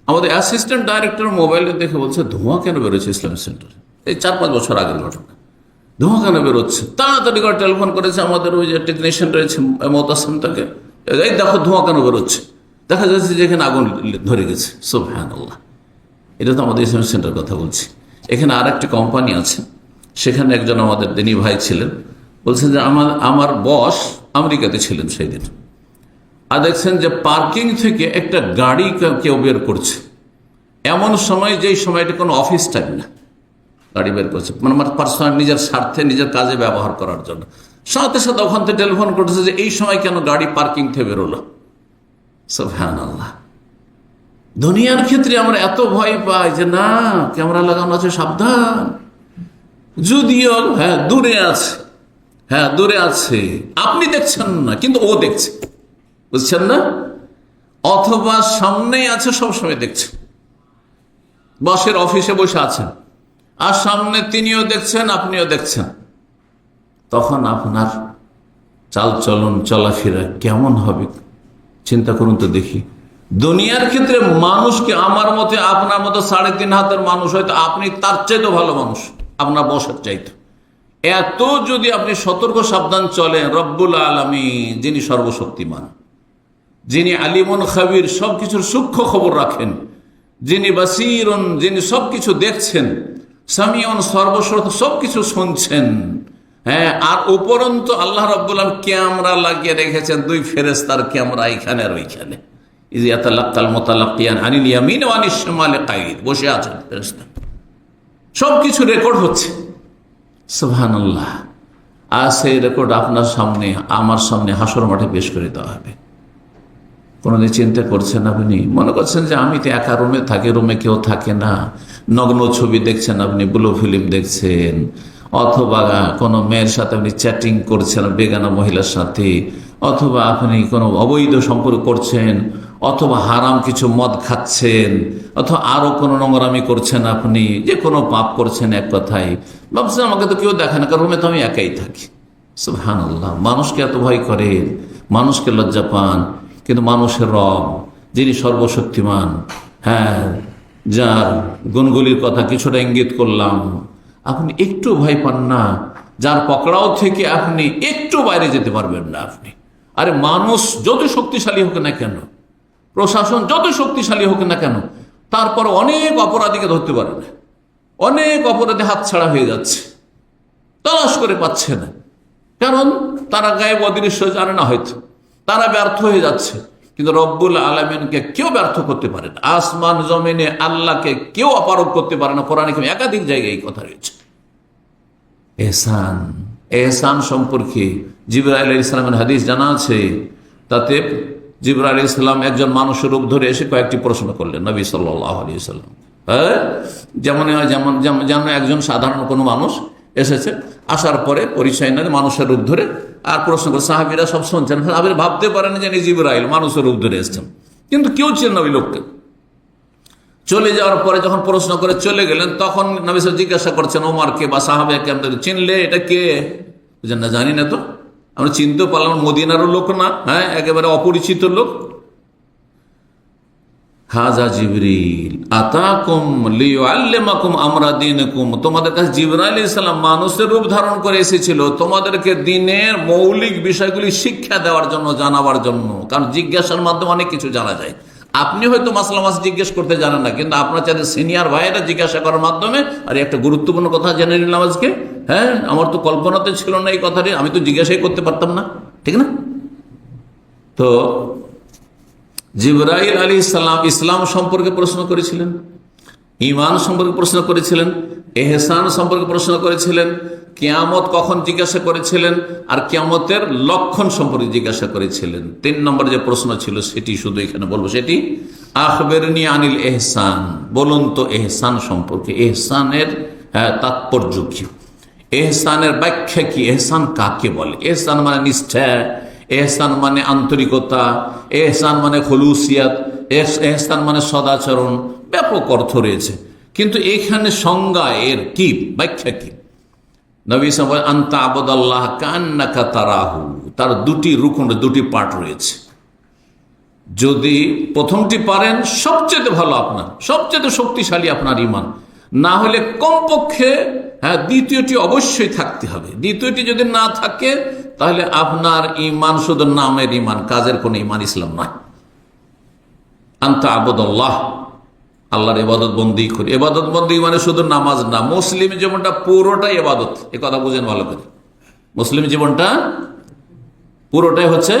আমাদের অ্যাসিস্ট্যান্ট ডাইরেক্টর মোবাইলে দেখে বলছে ধোঁয়া কেন বেরোচ্ছে ইসলামিক সেন্টারে, এই 4-5 বছর আগের ঘটনা। ধোঁয়া কেন বেরোচ্ছে? তাড়াতাড়ি করে টেলিফোন করেছে আমাদের ওই যে টেকনিশিয়ান রয়েছে মোতাসিম, তাকে, এই দেখো ধোঁয়া কেন বেরোচ্ছে। দেখা যাচ্ছে যে এখানে আগুন ধরে গেছে। সুবহানাল্লাহ, এটা তো আমাদের ইসলামিক সেন্টার কথা বলছি। এখানে আর একটি কোম্পানি আছে, সেখানে একজন আমাদের দিনী ভাই ছিলেন, বলছেন যে আমার বস আমেরিকাতে ছিলেন সেই দিন, আর দেখছেন যে পার্কিং থেকে একটা গাড়ি কেউ বের করছে, এমন সময় যেই সময়টা কোনো অফিস টাইম না, গাড়ি বের করছে মানে পার্সোনাল নিজের স্বার্থে নিজের কাজে ব্যবহার করার জন্য। সাথে সাথে ওখান থেকে টেলিফোন করতেছে যে এই সময় কেন গাড়ি পার্কিং থেকে বেরোলো। সুবহানাল্লাহ, দুনিয়ার ক্ষেত্রে আমরা এত ভয় পাই যে না ক্যামেরা লাগানো আছে, সাবধান। যদিও দূরে আছে, আপনি দেখছেন না কিন্তু ও দেখছে, বুঝছেন না? অথবা সামনেই আছে, সবসময় দেখছে। বসের অফিসে বসে আছেন আর সামনে তিনিও দেখছেন, আপনিও দেখছেন, তখন আপনার চালচলন চলাফেরা কেমন হবে চিন্তা করুন তো দেখি। দুনিয়ার ক্ষেত্রে মানুষকে আমার মতে, আপনার মতো 3.5 হাতের মানুষ, হয়তো আপনি তার চাইতে ভালো মানুষ, আপনার বসের চাইতে। এত যদি আপনি সতর্ক সাবধান চলেন, রব্বুল আলামিন যিনি সর্বশক্তিমান, যিনি আলিমুন খাবির, সবকিছুর সূক্ষ্ম খবর রাখেন, যিনি বাসিরুন, যিনি সবকিছু দেখছেন, সামিউন, সর্বশ্রোত, সবকিছু শুনছেন। হ্যাঁ, আর উপরন্ত আল্লাহ রাব্বুল আলামিন ক্যামেরা লাগিয়ে রেখেছেন, 2 ফেরেশতার ক্যামেরা এখানে আর ওইখানে। বসে আছেন ফেরেশতা, সবকিছু রেকর্ড হচ্ছে। সুবহানাল্লাহ, আর সেই রেকর্ড আপনার সামনে, আমার সামনে হাসর মাঠে পেশ করে দেওয়া হবে। কোনদিন চিন্তা করছেন আপনি? মনে করছেন যে আমি তো একা রুমে থাকি, রুমে কেউ থাকে না, নগ্ন ছবি দেখছেন আপনি, ব্লু ফিল্ম দেখছেন, অথবা কোনো মেয়ের সাথে আপনি চ্যাটিং করছেন বেগানা মহিলার সাথে, অথবা আপনি কোনো অবৈধ সম্পর্ক করছেন, অথবা হারাম কিছু মদ খাচ্ছেন, অথবা আরো কোনো নোংরামি করছেন, আপনি যে কোনো পাপ করছেন। এক কথায় ভাবছেন আমাকে তো কেউ দেখে না, কারণ রুমে তো আমি একাই থাকি। সুবহানাল্লাহ, মানুষকে এত ভয় করেন, মানুষকে লজ্জা পান, কিন্তু মানুষের রব যিনি সর্বশক্তিমান, হ্যাঁ, যার গুণগুলির কথা কিছুটা ইঙ্গিত করলাম, আপনি একটু ভয় পান না? যার পকড়াও থেকে আপনি একটু বাইরে যেতে পারবেন না আপনি। আরে মানুষ যত শক্তিশালী হোক না কেন, প্রশাসন যত শক্তিশালী হোক না কেন, তারপর অনেক অপরাধীকে ধরতে পারে না, অনেক অপরাধী হাতছাড়া হয়ে যাচ্ছে, তালাশ করে পাচ্ছে না, কারণ তারা গায়েব অদৃশ্য জানে না, হয়তো তারা ব্যর্থ হয়ে যাচ্ছে। কিন্তু রব্বুল আলামিনকে কেউ ব্যর্থ করতে পারে না, আসমান জমিনে আল্লাহকে কেউ অপারগ করতে পারে না। কোরআনে একাধিক জায়গায় এই কথা রয়েছে। এহসান সম্পর্কে জিবরাইল আলাইহিস সালামের হাদিস জানা আছে, তাতে জিবরাইল আলাইহিস সালাম একজন মানুষের রূপ ধরে এসে কয়েকটি প্রশ্ন করলেন নবী সাল্লাল্লাহু আলাইহি ওয়াসাল্লাম। যেমন একজন সাধারণ কোনো মানুষ এসেছে, আসার পরে পরিচয় নেয় মানুষের রূপ ধরে, আর প্রশ্ন করে সাহাবীরা সব শুনছেন, সাহাবীরা ভাবতে পারেন যে জিবরাইল মানুষের রূপ ধরে এসেছেন, কিন্তু কেউ ছিলেন না ওই লোককে। চলে যাওয়ার পরে যখন প্রশ্ন করে চলে গেলেন, তখন নবী সাল্লাল্লাহু জিজ্ঞাসা করছেন ওমরকে বা সাহাবাকে, আমাদের চিনলে এটা কে? না, জানি না তো, আমরা চিনতে পারলাম, মদিনারও লোক না, হ্যাঁ, একেবারে অপরিচিত লোক। হাজা জিবরিল আতাকুম লিয়ুআল্লিমাকুম আমরা দীনাকুম, তোমাদের কাছে জিবরাইল আলাইহিস সালাম মানুষের রূপ ধারণ করে এসেছিল তোমাদেরকে দ্বীনের মৌলিক বিষয়গুলি শিক্ষা দেওয়ার জন্য, জানাবার জন্য। কারণ জিজ্ঞাসার মাধ্যমে অনেক কিছু জানা যায়। আপনি হয়তো মাসলা মাস জিজ্ঞেস করতে জানেন না, কিন্তু আপনার চাইতে সিনিয়র ভাইয়েরা জিজ্ঞাসা করার মাধ্যমে আর একটা গুরুত্বপূর্ণ কথা জেনে নিলাম আজকে। হ্যাঁ, আমার তো কল্পনাতে ছিল না এই কথাটি, আমি তো জিজ্ঞাসাই করতে পারতাম না, ঠিক না? তো জিবরাইল আলাইহিস সালাম ইসলাম সম্পর্কে প্রশ্ন করেছিলেন, ঈমান সম্পর্কে প্রশ্ন করেছিলেন, ইহসান সম্পর্কে প্রশ্ন করেছিলেন, কিয়ামত কখন জিজ্ঞাসা করেছিলেন, আর কিয়ামতের লক্ষণ সম্পর্কে জিজ্ঞাসা করেছিলেন। 3 নম্বর যে প্রশ্ন ছিল সেটি শুধু এখানে বলবো, সেটি আখবিরনি আনিল ইহসান, বলুন তো ইহসান সম্পর্কে, ইহসানের তাৎপর্য কি, ইহসানের ব্যাখ্যা কি, ইহসান কাকে বলে? ইহসান মানে নিষ্ঠা, এহসান মানে আন্তরিকতা, এহসান মানে খলুসিয়াত, এহসান মানে সদাচরণ, ব্যাপক অর্থ রয়েছে। কিন্তু এখানে সংজ্ঞা এর কি, ব্যাখ্যা কি? নবী সাল্লাল্লাহু আলাইহি ওয়াসাল্লাম আনতা আবুদাল্লাহ কান্নাকা তারাহু, তার 2টি রুকন, 2টি পার্ট রয়েছে। যদি প্রথমটি পারেন সবচেয়ে ভালো, আপনার সবচেয়ে শক্তিশালী আপনার ঈমান, না হলে কমপক্ষে দ্বিতীয়টি অবশ্যই থাকতে হবে। দ্বিতীয়টি যদি না থাকে তাহলে আপনার ঈমান শুধু নামের ঈমান, কাজের কোন ঈমান ইসলাম নয়। আনতা আবুদাল্লাহ, আল্লাহর ইবাদত বন্দি করি। ইবাদত বন্দি মানে শুধু নামাজ না, মুসলিম জীবনটা পুরোটাই ইবাদত। এ কথা বুঝেন ভালো করে, মুসলিম জীবনটা পুরোটাই হচ্ছে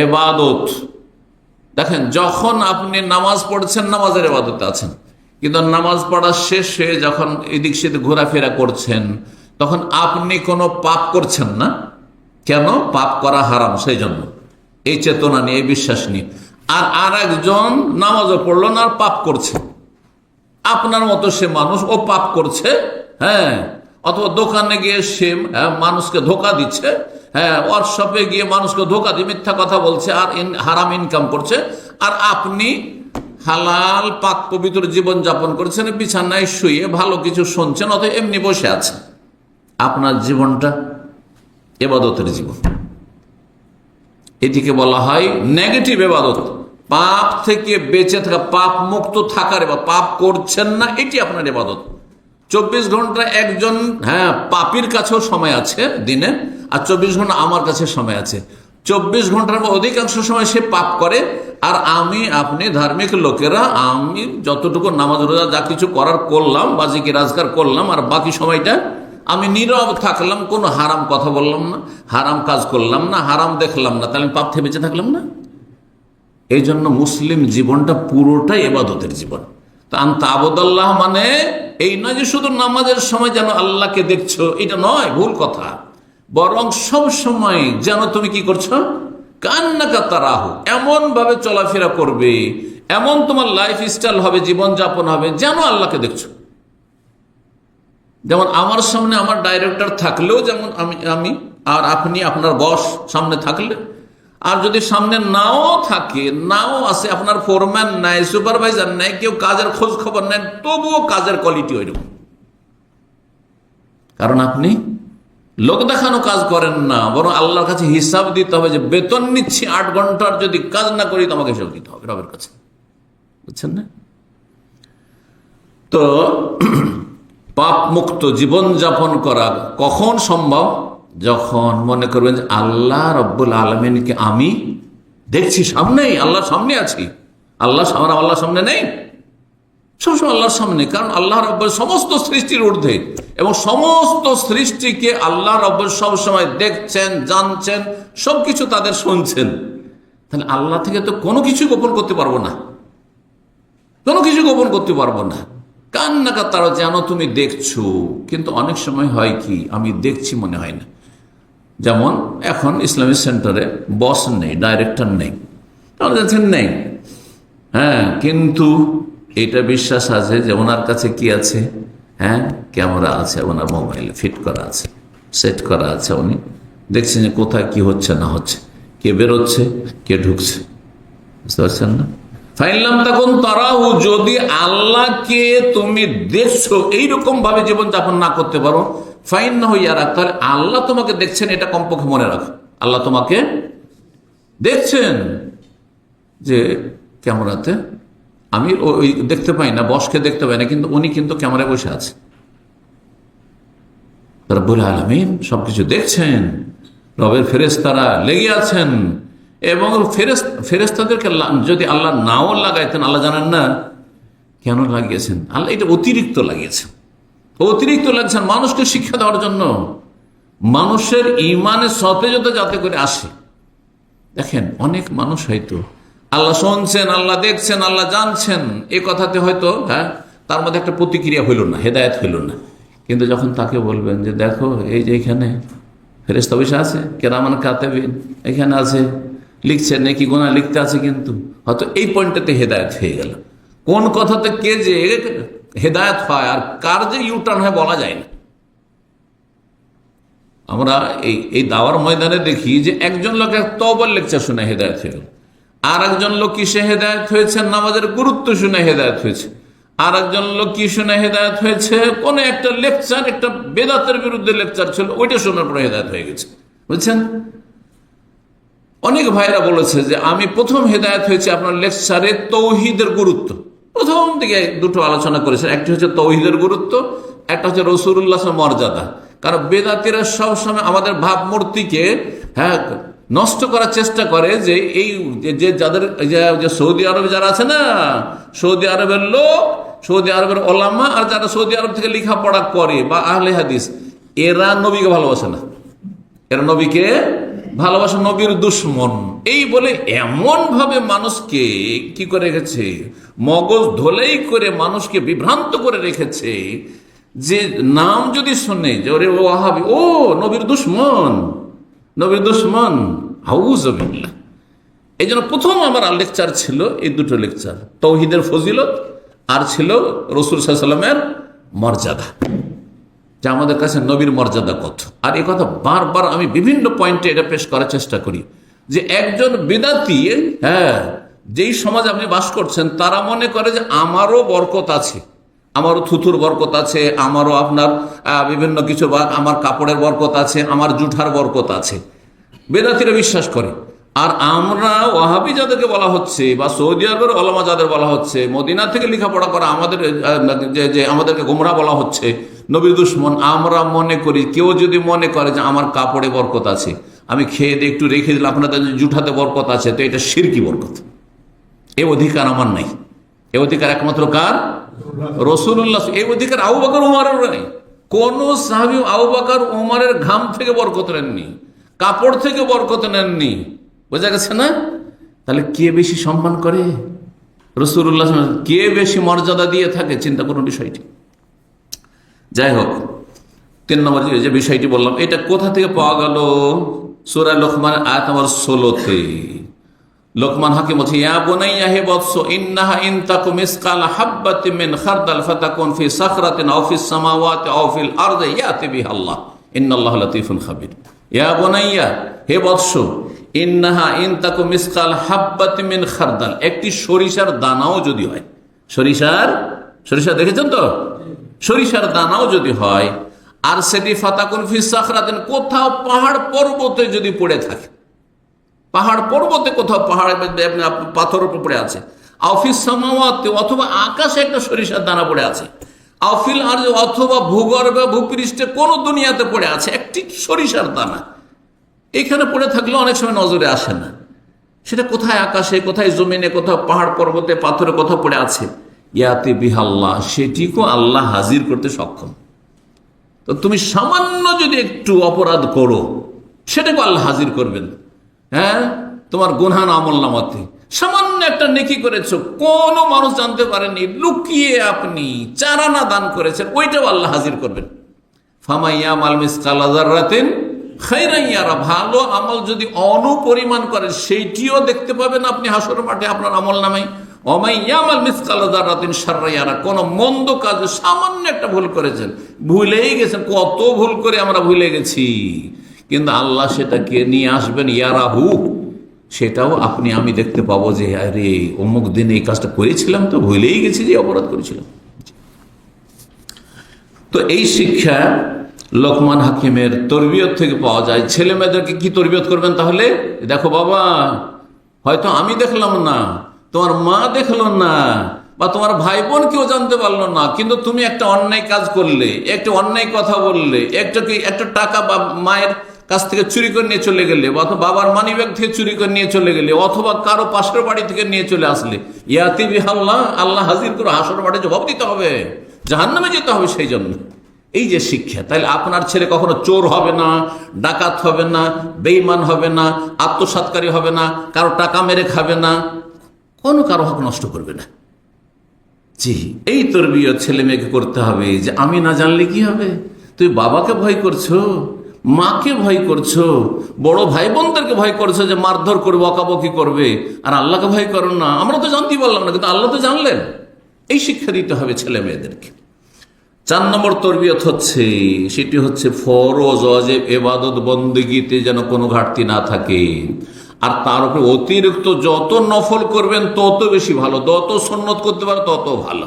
ইবাদত। দেখেন, যখন আপনি নামাজ পড়ছেন নামাজের ইবাদতে আছেন, কিন্তু নামাজ পড়া শেষে যখন এদিক সেদিক ঘোরাফেরা করছেন তখন আপনি কোনো পাপ করছেন না। কেন? পাপ করা হারাম, সেই জন্য এই চেতনা নিয়ে, এই বিশ্বাস নিয়ে। আর একজন নামাজও পড়লো না আর পাপ করছে, আপনার মতো সে মানুষ, ও পাপ করছে, হ্যাঁ, অথবা দোকানে গিয়ে সে মানুষকে ধোকা দিচ্ছে, হ্যাঁ, ওয়ার্কশপে গিয়ে মানুষকে ধোকা দিয়ে মিথ্যা কথা বলছে আর হারাম ইনকাম করছে, আর আপনি হালাল পাক পবিত্র জীবন যাপন করছেন, বিছানায় শুয়ে ভালো কিছু শুনছেন, অথবা এমনি বসে আছেন। আপনার জীবনটা ইবাদতের জীবন, এটিকে বলা হয় নেগেটিভ ইবাদত। পাপ থেকে বেঁচে থাকা, পাপ মুক্ত থাকার, পাপ করছেন না, এটি আপনার ইবাদত। 24 ঘন্টা একজন পাপীর কাছেও সময় আছে দিনে, আর 24 ঘন্টা আমার কাছে সময় আছে। 24 ঘন্টার অধিকাংশ সময় সে পাপ করে, আর আমি, আপনি ধার্মিক লোকেরা, আমি যতটুকু নামাজ রোজা যা কিছু করার করলাম, বা জিকির আজকার করলাম, আর বাকি সময়টা আমি নীরব থাকলাম, কোনো হারাম কথা বললাম না, হারাম কাজ করলাম না, হারাম দেখলাম না, তাহলে পাপ থেকে বেঁচে থাকলাম না। এই জন্য মুসলিম জীবনটা পুরোটাই ইবাদতের জীবন। তা আনতা আবুদাল্লাহ মানে এই নয় যে শুধু নামাজের সময় যেন আল্লাহকে দেখছো, এটা নয়, ভুল কথা। বরং সব সময় যেন তুমি কি করছো, কান্নাকা তারাহু, এমন ভাবে চলাফেরা করবে, এমন তোমার লাইফ স্টাইল হবে, জীবন যাপন হবে, যেন আল্লাহকে দেখছো। যেমন আমার সামনে আমার ডাইরেক্টর থাকলেও যেমন আমি আর আপনি, আপনার বস সামনে থাকলে, আর যদি সামনে নাও থাকে, নাও আসে, আপনার ফোরম্যান নাই, সুপারভাইজার নাই, কেউ কাজের খোঁজ খবর নেন, তবুও কাজের কোয়ালিটি ওইরকম। কারণ আপনি লোক দেখানো কাজ করেন না, বরং আল্লাহর কাছে হিসাব দিতে হবে যে বেতন নিচ্ছি 8 ঘন্টার, যদি কাজ না করি তো আমাকে হিসাব দিতে হবে রবের কাছে, বুঝছেন না? তো পাপ মুক্ত জীবন যাপন করা কখন সম্ভব? যখন মনে করবেন যে আল্লাহ রব্বুল আলমিনকে আমি দেখছি সামনেই, আল্লাহর সামনে আছি। আল্লাহর সামনে নেই, সবসময় আল্লাহর সামনে। কারণ আল্লাহ রব্বুল সমস্ত সৃষ্টির ঊর্ধ্বে, এবং সমস্ত সৃষ্টিকে আল্লাহ রব্বুল সবসময় দেখছেন, জানছেন, সবকিছু তাদের শুনছেন। তাহলে আল্লাহ থেকে তো কোনো কিছু গোপন করতে পারবো না, কোনো কিছু গোপন করতে পারবো না। কান্নাকা তারা, যেন তুমি দেখছো, কিন্তু অনেক সময় হয় কি, আমি দেখছি মনে হয় না। যেমন এখন ইসলামিক সেন্টারে বস নেই, ডাইরেক্টর নেই, নেই, হ্যাঁ, কিন্তু এটা বিশ্বাস আছে যে ওনার কাছে কি আছে, হ্যাঁ, ক্যামেরা আছে, ওনার মোবাইলে ফিট করা আছে, সেট করা আছে। উনি দেখছেন যে কোথায় কি হচ্ছে না হচ্ছে, কে বেরোচ্ছে, কে ঢুকছে, বুঝতে পারছেন না? ফাইনলাম তখন তারাও, যদি আল্লাহকে তুমি দেখছো এইরকম ভাবে জীবন যাপন না করতে পারো, ফাইন না হইয়া রাখ, তাহলে আল্লাহ তোমাকে দেখছেন, এটা কমপক্ষে মনে রাখো। আল্লাহ তোমাকে দেখছেন, যে ক্যামেরাতে আমি ওই দেখতে পাই না, বসকে দেখতে পাই না, কিন্তু উনি কিন্তু ক্যামেরায় বসে আছে। রব্বুল আলামিন সবকিছু দেখছেন, রবের ফেরেশতারা লেগে আছেন, এবং ফেরেশতাদেরকে যদি আল্লাহ নাও লাগাইতেন, আল্লাহ জানেন না কেন লাগিয়েছেন। আল্লাহ এটা অতিরিক্ত লাগিয়েছেন, অতিরিক্ত লাগছেন মানুষকে শিক্ষা দেওয়ার জন্য, মানুষের ইমানের সতেজতা যাতে করে আসে। দেখেন অনেক মানুষ হয়তো আল্লাহ শুনছেন, আল্লাহ দেখছেন, আল্লাহ জানছেন, এ কথাতে হয়তো তার মধ্যে একটা প্রতিক্রিয়া হইল না, হেদায়েত হইল না। কিন্তু যখন তাকে বলবেন যে দেখো এই যে এখানে ফেরেশতা বসে আছে, কেরামান কাতিবিন এখানে আছে, লিখছে নেকি গুনাহ লিখতে আছে, কিন্তু হয়তো এই পয়েন্টটাতে হেদায়েত হয়ে গেল। কোন কথাতে কে যে হেদায়েত হয় আর কার যে ইউটার্ন হয় বলা যায় না। আমরা এই দাওয়ার ময়দানে দেখি যে একজন লোকের তওবার লেকচার শুনে হেদায়েত হয়ে গেল, আর একজন লোক কিসে হেদায়েত হয়েছে, নামাজের গুরুত্ব শুনে হেদায়েত হয়েছে, আর একজন লোক কি শুনে হেদায়েত হয়েছে, কোন একটা লেকচার, একটা বেদাতের বিরুদ্ধে লেকচার ছিল, ওইটা শোনার পরে হেদায়েত হয়ে গেছে। বুঝছেন, অনেক ভাইরা বলেছে যে আমি প্রথম হেদায়েত হয়েছে আপনার লেকচারে তৌহিদের গুরুত্ব। প্রথম দিকে দুটো আলোচনা করেছেন, একটি হচ্ছে তৌহিদের গুরুত্ব, একটা হচ্ছে রাসূলুল্লাহর মর্যাদা। কারণ বেদাতিরা সবসময় আমাদের ভাবমূর্তিকে নষ্ট করার চেষ্টা করে, যে এই যে যাদের যে সৌদি আরবে যারা আছে না, সৌদি আরবের লোক, সৌদি আরবের ওলামা, আর যারা সৌদি আরব থেকে লেখাপড়া করে বা আহলে হাদিস, এরা নবীকে ভালোবাসে না, এরা নবীকে ভালোবাসে, নবীর দুশ্মন। এই বলে এমন ভাবে মানুষকে কি করে রেখেছে, মগজ ধোলাই করে মানুষকে বিভ্রান্ত করে রেখেছে, যে নাম যদি শুনে যে ওরে ওয়াহাবি, ও নবীর দুশ্মন, নবীর দুশ্মন, আউযুবিল্লাহ। এই জন্য প্রথম আমার লেকচার ছিল এই দুটো লেকচার, তৌহিদের ফজিলত আর ছিল রাসূল সাল্লাল্লাহু আলাইহি ওয়াসাল্লামের মর্যাদা, যে আমাদের কাছে নবীর মর্যাদা কত। আর এই কথা বারবার আমি বিভিন্ন পয়েন্টে এটা পেশ করার চেষ্টা করি, যে একজন বিদাতি, যেই সমাজ আপনি বাস করছেন, তারা মনে করে যে আমারও বরকত আছে, আমারও থুথুর বরকত আছে, আমারও আপনার বিভিন্ন কিছু, আমার কাপড়ের বরকত আছে, আমার জুঠার বরকত আছে, বেদাতিরা বিশ্বাস করে। আর আমরা ওয়াহাবি যাদেরকে বলা হচ্ছে, বা সৌদি আরবের ওলামা যাদের বলা হচ্ছে, মদিনা থেকে লেখাপড়া করা আমাদের যে আমাদেরকে গোমরা বলা হচ্ছে, নবীর দুশ্মন, আমরা মনে করি, কেউ যদি মনে করে যে আমার কাপড়ে বরকত আছে, আমি খেয়ে দিয়ে একটু রেখে দিলাম, আপনাদের জুঠাতে বরকত আছে, তো এটা শিরকি বরকত, এ অধিকার আমার নাই। এ অধিকার একমাত্র কার? রাসূলুল্লাহ। এই অধিকার আবু বকর ওমরের নেই। কোন সাহাবী আবু বকর ওমরের ঘাম থেকে বরকত নেননি, কাপড় থেকে বরকত নেননি। বোঝা গেছে না? তাহলে কে বেশি সম্মান করে? রাসূলুল্লাহ। কে বেশি মর্যাদা দিয়ে থাকে? চিন্তা করুন বিষয়টি। যাই হোক, 3 নম্বর যে বিষয়টি বললাম, এটা কোথা থেকে পাওয়া গেল? সূরা লোকমান আয়াত নম্বর 16-তে লোকমান হাকিম বলছে, ইয়া বুনাইয়া, হে বৎস, ইন্নাহা ইন তাকু মিসকালা হাববাতিন মিন খারদাল ফাতাকুন ফি সাখরাতিন আও ফিস সামাওয়াতি আও ফিল আরদি ইয়াতি বিহাল্লাহ ইন্নাল্লাহা লাতীফুন খাবীর। ইয়া বুনাইয়া, হে বৎস, ইন্নাহা ইন তাকু মিসকাল হাববাতিন মিন খারদাল, একটি সরিষার দানাও যদি হয়, সরিষা দেখেছেন তো, সরিষার দানাও যদি হয়, আর সেটি ফাতাকুন ফি সাখরাতিন, কোথাও পাহাড় পর্বতে যদি পড়ে থাকে, পাহাড় পর্বতে কোথাও পাহাড় পাথর উপর পড়ে আছে, আফিস সামাওয়াতে, অথবা আকাশে একটা সরিষার দানা পড়ে আছে, আফিল আর অথবা ভূগর্ভে ভূপৃষ্ঠে কোন দুনিয়াতে পড়ে আছে একটি সরিষার দানা, এখানে পড়ে থাকলে অনেক সময় নজরে আসে না, সেটা কোথায় আকাশে, কোথায় জমিনে, কোথাও পাহাড় পর্বতে পাথরে কোথাও পড়ে আছে, ইয়াতি বিহাল্লাহ, সেটিকেও আল্লাহ হাজির করতে সক্ষম। তো তুমি সামান্য যদি একটু অপরাধ করো, সেটাকে আল্লাহ হাজির করবেন। তোমার গুনহান আমল নামাতে সামান্য একটা নেকি করেছো, কোনো মানুষ জানতে পারেনি, লুকিয়ে আপনি 4 আনা দান করেছেন, ওইটাও আল্লাহ হাজির করবেন। ফামাইয়া মাল মিসকালা যাররাতিন খায়রান ইয়ারা, ভালো আমল যদি অনুপরিমাণ করেন, সেইটিও দেখতে পাবেন আপনি হাসর মাঠে আপনার আমল নামায়। ওমাইয়া মাল মিসকালা যাররাতিন শাররান ইয়ারা, কোন মন্দ কাজে সামান্য একটা ভুল করেছেন, ভুলেই গেছেন, কত ভুল করে আমরা ভুলে গেছি, কিন্তু আল্লাহ সেটাকে নিয়ে আসবেন ইয়ারাহু, সেটাও আপনি আমি দেখতে পাবো যে আরে অমুক দিন এই কাজটা করেছিলাম, তো ভুলেই গেছি যে অপরাধ করেছিলাম। তো এই শিক্ষা লোকমান হাকিমের তরবিয়ত থেকে পাওয়া যায়। ছেলে মেয়েদেরকে কি তরবিয়ত করবেন? তাহলে দেখো বাবা, হয়তো আমি দেখলাম না, তোমার মা দেখলো না, বা তোমার ভাই বোন কেউ জানতে পারলো না, কিন্তু তুমি একটা অন্যায় কাজ করলে, একটা অন্যায় কথা বললে, একটা টাকা বা মায়ের কাছ থেকে চুরি করে নিয়ে চলে গেলে, অথবা বাবার মানিব্যাগ থেকে চুরি করে নিয়ে চলে গেলে, অথবা কারো পাশের বাড়ি থেকে নিয়ে চলে আসলে, ইয়াতি বিহাল্লাহ, আল্লাহ হাজির করে হাসর মাঠে জবাব দিতে হবে, জাহান্নামে যেতে হবে। সেই জন্য এই যে শিক্ষা, তাহলে আপনার ছেলে কখনো চোর হবে না, ডাকাত হবে না, বেঈমান হবে না, আত্মসাৎকারী হবে না, কারো টাকা মেরে খাবে না, কোনো কারো হক নষ্ট করবে না। জি, এই তরবিয়ত ছেলে মেয়েকে করতে হবে। যে আমি না জানলে কি হবে, তুই বাবাকে ভয় করছো, মাকে ভয় করছো, বড় ভাই বোনদেরকে ভয় করছো যে মারধর করবে, বকাবকি করবে, আর আল্লাহকে ভয় করো না। আমরা তো জানতেই পারলাম না, কিন্তু আল্লাহ তো জানলেন। এই শিক্ষা দিতে হবে ছেলে মেয়েদেরকে। 4 নম্বর তরবিয়ত হচ্ছে, সেটি হচ্ছে ফরজ ওয়াজিব ইবাদত বন্দেগীতে যেন কোনো ঘাটতি না থাকে। আর তার উপরে অতিরিক্ত যত নফল করবেন তত বেশি ভালো, যত সুন্নত করতে পারে তত ভালো।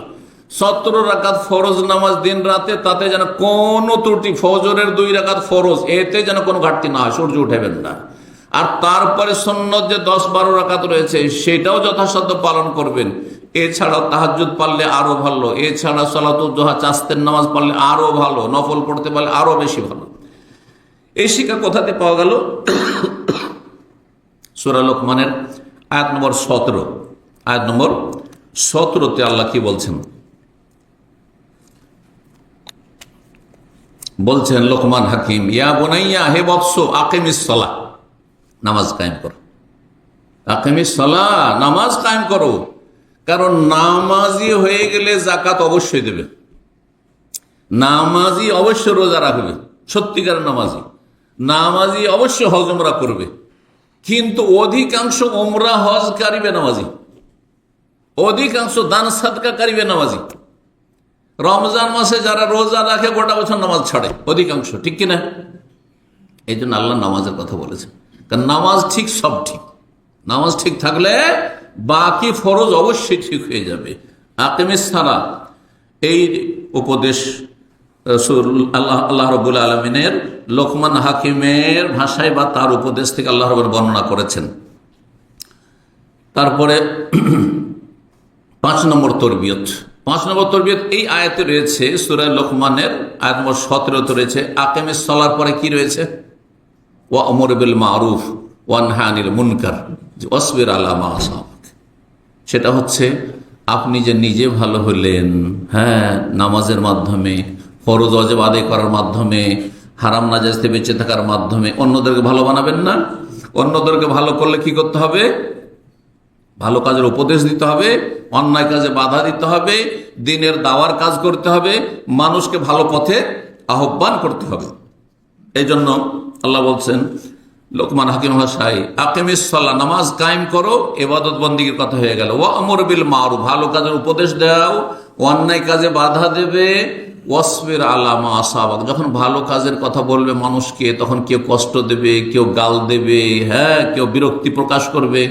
17 রাকাত ফরজ নামাজ দিন রাতে, তাতে যেন কোনো ত্রুটি, ফজরের 2 রাকাত ফরজ, এতে যেন কোনো ঘাটতি না হয়, সূর্য উঠাবেন না। আর তারপরে সুন্নত যে 10-12 রাকাত রয়েছে সেটাও যথাসাধ্য পালন করবেন। এছাড়াও তাহাজ্জুদ পারলে আরো ভালো, এছাড়া সালাতুল দুহা, চাস্তের নামাজ পড়লে আরো ভালো, নফল পড়তে পারলে আরো বেশি ভালো। এই শিক্ষা কোথাতে পাওয়া গেল? সূরা লোকমানের আয়াত নম্বর 17। আয়াত নম্বর 17তে আল্লাহ কি বলছেন? বলছেন লোকমান হাকিম, ইয়া বুনাইয়া, হে বৎস, আকিমিস সালাহ, নামাজ কায়েম করো। আকিমিস সালাহ, নামাজ কায়েম করো। কারণ নামাজি হয়ে গেলে যাকাত অবশ্যই দেবে, নামাজি অবশ্য রোজা রাখবে, সত্যিকার নামাজি, নামাজি অবশ্য হজ উমরা করবে। কিন্তু অধিকাংশ উমরা হজকারী বেনামাজি, অধিকাংশ দান সাদকাকারী বেনামাজি। রমজান মাসে যারা রোজা রাখে গোটা বছর নামাজ ছাড়ে অধিকাংশ, ঠিক কিনা? এই জন্য আল্লাহ নামাজের কথা বলেছেন। কারণ নামাজ ঠিক, সব ঠিক। নামাজ ঠিক থাকলে বাকি ফরজ অবশ্যই ঠিক হয়ে যাবে। আকিমিস সালাহ, এই উপদেশ আল্লাহ রাব্বুল আলামিনের লোকমান হাকিমের ভাষায় বা তার উপদেশ থেকে আল্লাহ রাব্বুল বর্ণনা করেছেন। তারপরে 5 নম্বর তরবিয়ত। 5 নম্বর তরবিয়ত এই আয়াতে রয়েছে, সূরা লোকমানের আয়াত নম্বর 17 রয়েছে। আকিমিস সালাহর পরে কি রয়েছে? ওয়া আমর বিল মারুফ ওয়া নাহি আনিল মুনকার ওয়াসবির আলা মা আসাবাক। সেটা হচ্ছে আপনি যে নিজে ভালো হলেন, হ্যাঁ, নামাজের মাধ্যমে, ফরজ ওয়াজিব আদায় করার মাধ্যমে, হারাম নাজায়েজ থেকে বেঁচে থাকার মাধ্যমে অন্যদেরকে ভালো বানাবেন না। অন্যদেরকে ভালো করলে কি করতে হবে? ভালো কাজের উপদেশ দিতে হবে, অন্যায় কাজে বাধা দিতে হবে, দ্বীনের দাওয়ার কাজ করতে হবে, মানুষকে ভালো পথে আহ্বান করতে হবে। এই জন্য আল্লাহ বলছেন লোকমান হাকিম ভাষায়, আকিমিস সালাহ, নামাজ কায়েম করো, ইবাদত বন্দেগীর কথা হয়ে গেল। ওয়া আমর বিল মারুফ, ভালো কাজের উপদেশ দাও, অন্যায় কাজে বাধা দেবে, ওয়াসবির আলা মা আসাবাক, যখন ভালো কাজের কথা বলবে মানুষকে, তখন কেউ কষ্ট দেবে, কেউ গাল দেবে, হ্যাঁ, কেউ বিরক্তি প্রকাশ করবে।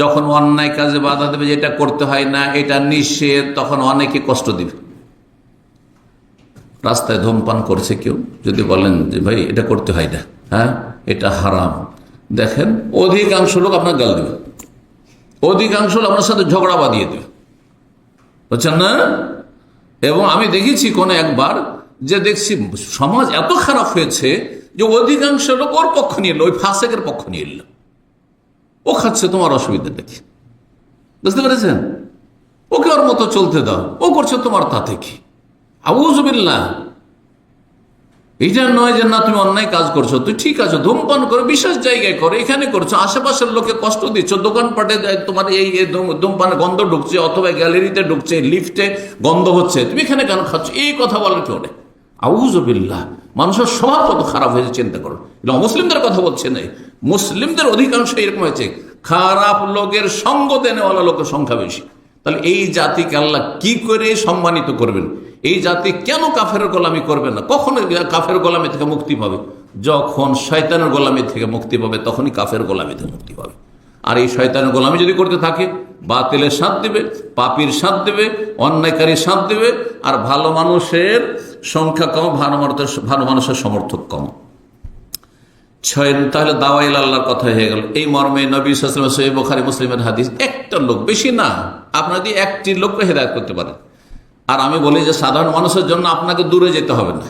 যখন অন্যায় কাজে বাধা দেবে, যেটা করতে হয় না, এটা নিষেধ, তখন অনেকে কষ্ট দিবে। রাস্তায় ধূমপান করছে কেউ, যদি বলেন যে ভাই এটা করতে হয় না, হ্যাঁ, এটা হারাম, দেখেন অধিকাংশ লোক আপনার গাল দেবে, অধিকাংশ লোক আপনার সাথে ঝগড়া বাঁধিয়ে দেবে, বুঝছেন না? এবং আমি দেখেছি কোনো একবার, যে দেখছি সমাজ এত খারাপ হয়েছে যে অধিকাংশ লোক ওর পক্ষ নিয়ে এলো, ওই ফাসেকের পক্ষ নিয়ে এলো। ও খাচ্ছে, তোমার অসুবিধা দেখি, বুঝতে পেরেছেন? ওকে ওর মতো চলতে দাও, ও করছে, তোমার তাতে কি? আউযুবিল্লাহ। এটা নয় যে না তুমি অন্যায় কাজ করছো, তুই ঠিক আছে, ধূমপান করে বিশেষ জায়গায় করো, এখানে করছো, আশেপাশের লোকে কষ্ট দিচ্ছ, দোকানপাটে তোমার এই ধূমপানের গন্ধ ঢুকছে, অথবা গ্যালারিতে ঢুকছে, লিফটে গন্ধ হচ্ছে, তুমি এখানে কেন খাচ্ছ? এই কথা বলার কেউ নেই। আউযুবিল্লাহ। মানুষের স্বভাব কত খারাপ হয়েছে চিন্তা করো। এটা মুসলিমদের কথা বলছে না, মুসলিমদের অধিকাংশ এরকম হয়েছে, খারাপ লোকের সঙ্গ দেনেওয়ালা লোকের সংখ্যা বেশি। তাহলে এই জাতিকে আল্লাহ কি করে সম্মানিত করবেন? এই জাতি কেন কাফের গোলামি করবে না? কখন কাফের গোলামি থেকে মুক্তি পাবে? যখন শয়তানের গোলামি থেকে মুক্তি পাবে, তখনই কাফের গোলামি থেকে মুক্তি পাবে। আর এই শয়তানের গোলামি যদি করতে থাকে, বাতিলের সাথ দেবে, পাপীর সাথ দেবে, অন্যায়কারীর সাথ দেবে, আর ভালো মানুষের সংখ্যা কম, ভালো মানুষের সমর্থক কম। তাহলে দাওয়াইল আল্লাহর কথা হয়ে গেল। এই মর্মে নবী সাল্লাল্লাহু আলাইহি ওয়াসাল্লাম সহিহ বুখারী মুসলিমের হাদিস, একটা লোক, বেশি না, আপনারা যদি একটি লোককে হেদায়েত করতে পারেন। আর আমি বলি যে সাধারণ মানুষের জন্য আপনাকে দূরে যেতে হবে না,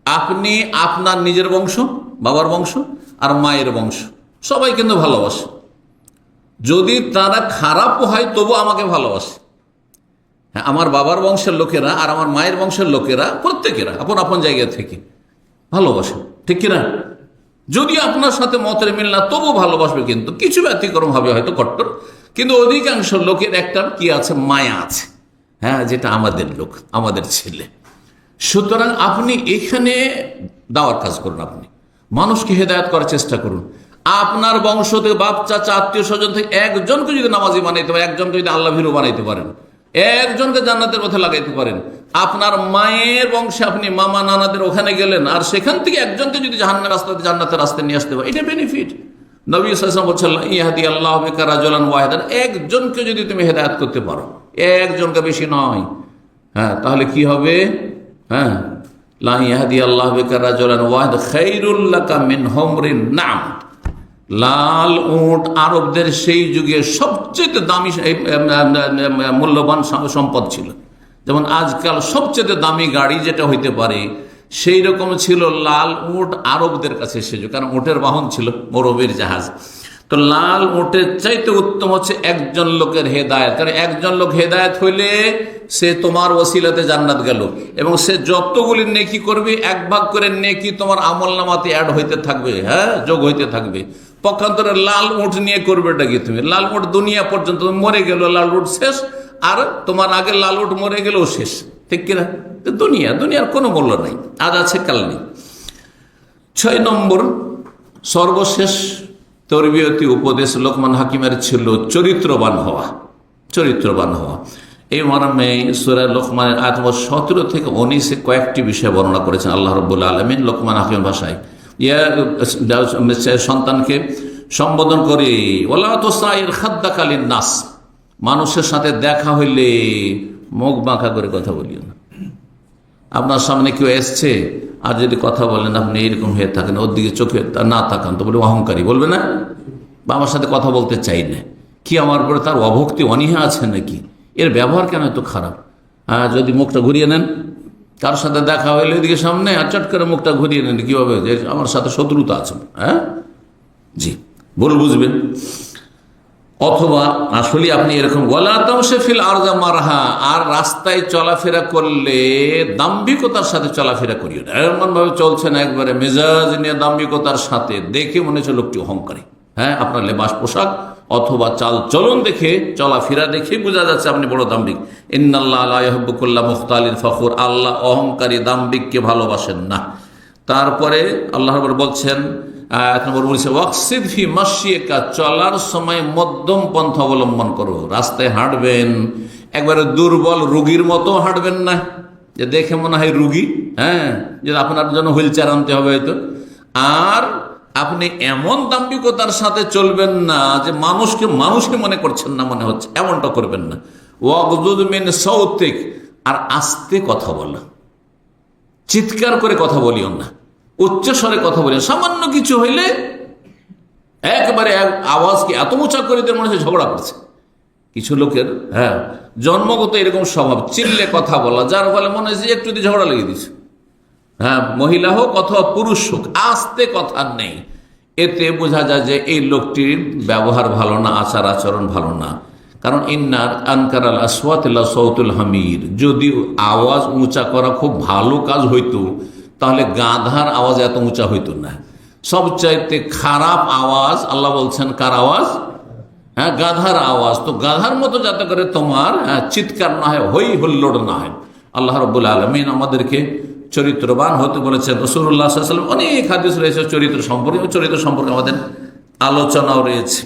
আপনি আপনার নিজের বংশ, বাবার বংশ আর মায়ের বংশ সবাই কিন্তু ভালোবাসে। যদি তারা খারাপও হয় তবু আমাকে ভালোবাসে। হ্যাঁ, আমার বাবার বংশের লোকেরা আর আমার মায়ের বংশের লোকেরা প্রত্যেকেরা আপন আপন জায়গা থেকে ভালোবাসে, ঠিক কিনা? যদি আপনার সাথে মতের মিল না তবু ভালোবাসবে, কিন্তু কিছু ব্যতিক্রম হবে হয়তো কট্টর, কিন্তু অধিকাংশ লোকের একটা কি আছে, মায়া আছে। হ্যাঁ, যেটা আমাদের লোক, আমাদের ছেলে। সুতরাং আপনি এখানে দাওয়ার কাজ করুন, আপনি মানুষকে হেদায়েত করার চেষ্টা করুন। আপনার বংশ থেকে বাপ চাচা আত্মীয় স্বজন থেকে একজনকে যদি নামাজি বানাইতে পারেন, একজনকে যদি আল্লাহ ভীরু বানাইতে পারেন, একজনকে জান্নাতের পথে লাগাইতে পারেন, আপনার মায়ের বংশে আপনি মামা নানাদের ওখানে গেলেন আর সেখান থেকে একজনকে যদি জান্নাতের রাস্তায় নিয়ে আসতে পারেন, এটা বেনিফিট। নবী সাল্লাল্লাহু আলাইহি ওয়াসাল্লাম বলছেন, ইয়াহদি আল্লাহু বিকা রাজুলান ওয়াহিদান, একজনকে যদি তুমি হেদায়েত করতে পারো, একজনকে, বেশি নয়, হ্যাঁ, তাহলে কি হবে? হ্যাঁ, লা ইয়াহদি আল্লাহু বিকা রাজুলান ওয়াহিদ খায়রুল লাকা মিন হুমরিন নাম। লাল উট আরবদের সেই যুগে সবচেয়ে দামি মূল্যবান সম্পদ ছিল। যেমন আজকাল সবচেয়ে দামি গাড়ি যেটা হইতে পারে, সেই রকম ছিল লাল উট আরবদের কাছে সে যুগ, কারণ উটের বাহন ছিল মরুভূমির জাহাজ। তো লাল উটের চাইতে উত্তম হচ্ছে একজন লোকের হেদায়েত, কারণ একজন লোক হেদায়েত হইলে সে তোমার ওসিলাতে জান্নাত গেল, এবং সে যতগুলি নেকি করবে এক ভাগ করে নেকি তোমার আমলনামাতে অ্যাড হইতে থাকবে, হ্যাঁ, যোগ হইতে থাকবে। পক্ষান্তরে লাল উট নিয়ে করবেটা কি? তুমি লাল উট দুনিয়া পর্যন্ত মরে গেল, লাল উট শেষ, আর তোমার আগে লাল উট মরে গেলেও শেষ, ঠিক কিনা? দুনিয়ার কোনো মূল্য নাই, আজ আছে কাল নেই। 6 নম্বর সর্বশেষ তরবিয়তি উপদেশ লোকমান হাকিমের ছিল চরিত্রবান হওয়া। চরিত্রবান হওয়া এই মর্মে সূরা লোকমানের আয়াত নম্বর 17 থেকে 19 কয়েকটি বিষয় বর্ণনা করেছেন আল্লাহ রাব্বুল আলামিন লোকমান হাকিমের ভাষায়। সন্তানকে সম্বোধন করে, ওয়ালা তুসাইর খাদ্দাকা লিন-নাস, মানুষের সাথে দেখা হইলে মুখ বাঁকা করে কথা বলিও না। আপনার সামনে কেউ এসছে আর যদি কথা বলেন আপনি এইরকম হয়ে থাকেন, ওর দিকে চোখে না তাকান, তো বলে অহংকারী, বলবে না? বা আমার সাথে কথা বলতে চাই না, কি আমার উপরে তার অভক্তি অনীহা আছে নাকি? এর ব্যবহার কেন এত খারাপ? যদি মুখটা ঘুরিয়ে নেন, কারোর সাথে দেখা হইলে এদিকে সামনে আর চট করে মুখটা ঘুরিয়ে নেন, কিভাবে? যে আমার সাথে শত্রুতা আছে, হ্যাঁ, জি, ভুল বুঝবেন। অথবা আসলে আপনি এরকম ফিল আরজা মারহা, আর রাস্তায় চলাফেরা করলে দাম্ভিকতার সাথে চলাফেরা করিও না। এমন ভাবে চলছেন একবারে মেজাজ নিয়ে দাম্ভিকতার সাথে, দেখে মনে হচ্ছে লোকটি অহংকারী। হ্যাঁ, আপনার লেবাস পোশাক অথবা চাল চলন দেখে, চলাফেরা দেখে বোঝা যাচ্ছে আপনি বড় দাম্ভিক। ইন্নাল্লাহ লা ইউহিব্বু কুল্লা মুখতালিন ফখুর, আল্লাহ অহংকারী দাম্ভিককে ভালোবাসেন না। তারপরে আল্লাহ বলছেন, চলার সময় মধ্যম পন্থা অবলম্বন করো। রাস্তায় হাঁটবেন একবারে দুর্বল রোগীর মতো হাঁটবেন না, যে দেখে মনে হয় রুগী, হ্যাঁ, যে আপনার জন্য হুইল চেয়ার আনতে হবে হয়তো। আর আপনি এমন দাম্ভিকতার সাথে চলবেন না যে মানুষকে মনে করছেন না মনে হচ্ছে, এমনটা করবেন না। ওয়াগযুদ মিন সাউতিক, আর আস্তে কথা বলা, চিৎকার করে কথা বলিও না, উচ্চ স্বরে কথা বলিও। সামান্য কিছু হইলে একবারে আওয়াজকে এত উঁচা করে দিয়ে মনে হচ্ছে ঝগড়া করছে। কিছু লোকের, হ্যাঁ, জন্মগত এরকম স্বভাব, চিল্লে কথা বলা, যার ফলে মনে হচ্ছে একটু দিয়ে ঝগড়া লেগে দিচ্ছে। হ্যাঁ, মহিলা হোক অথবা পুরুষ হোক, আস্তে কথা নেই। এতে বোঝা যায় যে এই লোকটির ব্যবহার ভালো না, আচার আচরণ ভালো না। কারণ ইন্নার আনকারাল আসওয়াতিল্লা সাউতুল হামির, যদি আওয়াজ উঁচা করা খুব ভালো কাজ হইতো তাহলে গাধার আওয়াজ এত উঁচা হইতো না। সবচাইতে খারাপ আওয়াজ আল্লাহ বলছেন কার আওয়াজ? হ্যাঁ, গাধার আওয়াজ। তো গাধার মতো যাতে করে তোমার চিৎকার না হয়, হই হুল্লোড় না হয়। আল্লাহ রাব্বুল আলামিন আমাদেরকে চরিত্রবান হতে বলেছেন। রাসূলুল্লাহ সাল্লাল্লাহু আলাইহি ওয়াসাল্লাম অনেক হাদিস রয়েছে চরিত্র সম্পর্কে আমাদের আলোচনাও রয়েছে।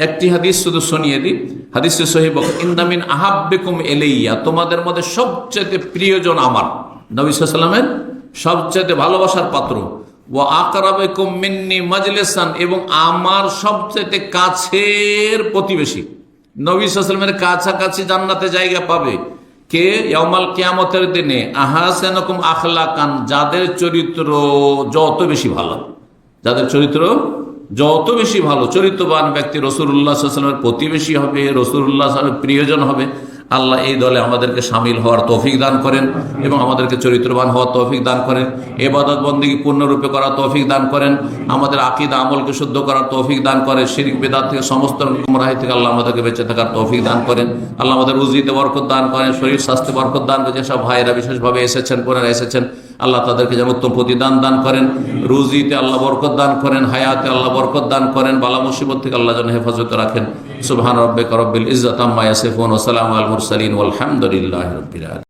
একটি হাদিস শুধু শুনিয়ে দিই, হাদিসে সহিহ ইন্না মিন আহাব্বিকুম ইলাইয়া, তোমাদের মধ্যে সবচেয়ে প্রিয়জন আমার, নবী সাল্লাল্লাহু আলাইহি ওয়াসাল্লামের সবচেয়ে ভালোবাসার পাত্র। ওয়া আকরাবুকুম মিন্নি মাজলিসান, এবং আমার সবচেয়ে কাছের প্রতিবেশী। নবী সাল্লাল্লাহু আলাইহি ওয়াসাল্লামের কাছাকাছি জান্নাতে জায়গা পাবে কে? ইয়াউমাল কিয়ামতের দিনে আহসানুকুম আখলাকান, যাদের চরিত্র যত বেশি ভালো, যাদের চরিত্র যত বেশি ভালো, চরিত্রবান ব্যক্তি রাসূলুল্লাহ সাল্লাল্লাহু আলাইহি ওয়াসাল্লামের প্রতিবেশী হবে, রাসূলুল্লাহ সাল্লাল্লাহু আলাইহি ওয়াসাল্লামের প্রিয়জন হবে। আল্লাহ এই দলে আমাদেরকে শামিল হওয়ার তৌফিক দান করেন এবং আমাদেরকে চরিত্রবান হওয়ার তৌফিক দান করেন, ইবাদত বন্দেগী পূর্ণরূপে করার তৌফিক দান করেন, আমাদের আকীদা আমলকে শুদ্ধ করার তৌফিক দান করেন, শিরক বিদআত থেকে সমস্ত গুমরাহি থেকে আল্লাহ আমাদেরকে বেঁচে থাকার তৌফিক দান করেন। আল্লাহ আমাদের রুজিতে বরকত দান করেন, শরীর স্বাস্থ্যে বরকত দান করেন। যেসব ভাইয়েরা বিশেষভাবে এসেছেন, বোনেরা এসেছেন, আল্লাহ তাদেরকে যেন উত্তম প্রতিদান দান করেন, রুজিতে আল্লাহ বরকত দান করেন, হায়াতে আল্লাহ বরকত দান করেন, বালা মুসিবত থেকে আল্লাহ যেন হেফাজতে রাখেন। সুবহান রাব্বিকা রাব্বিল ইজ্জাতি আম্মা ইয়াসিফুন ওয়া সালামুন আলাল মুরসালিন ওয়ালহামদুলিল্লাহি রাব্বিল আলামিন।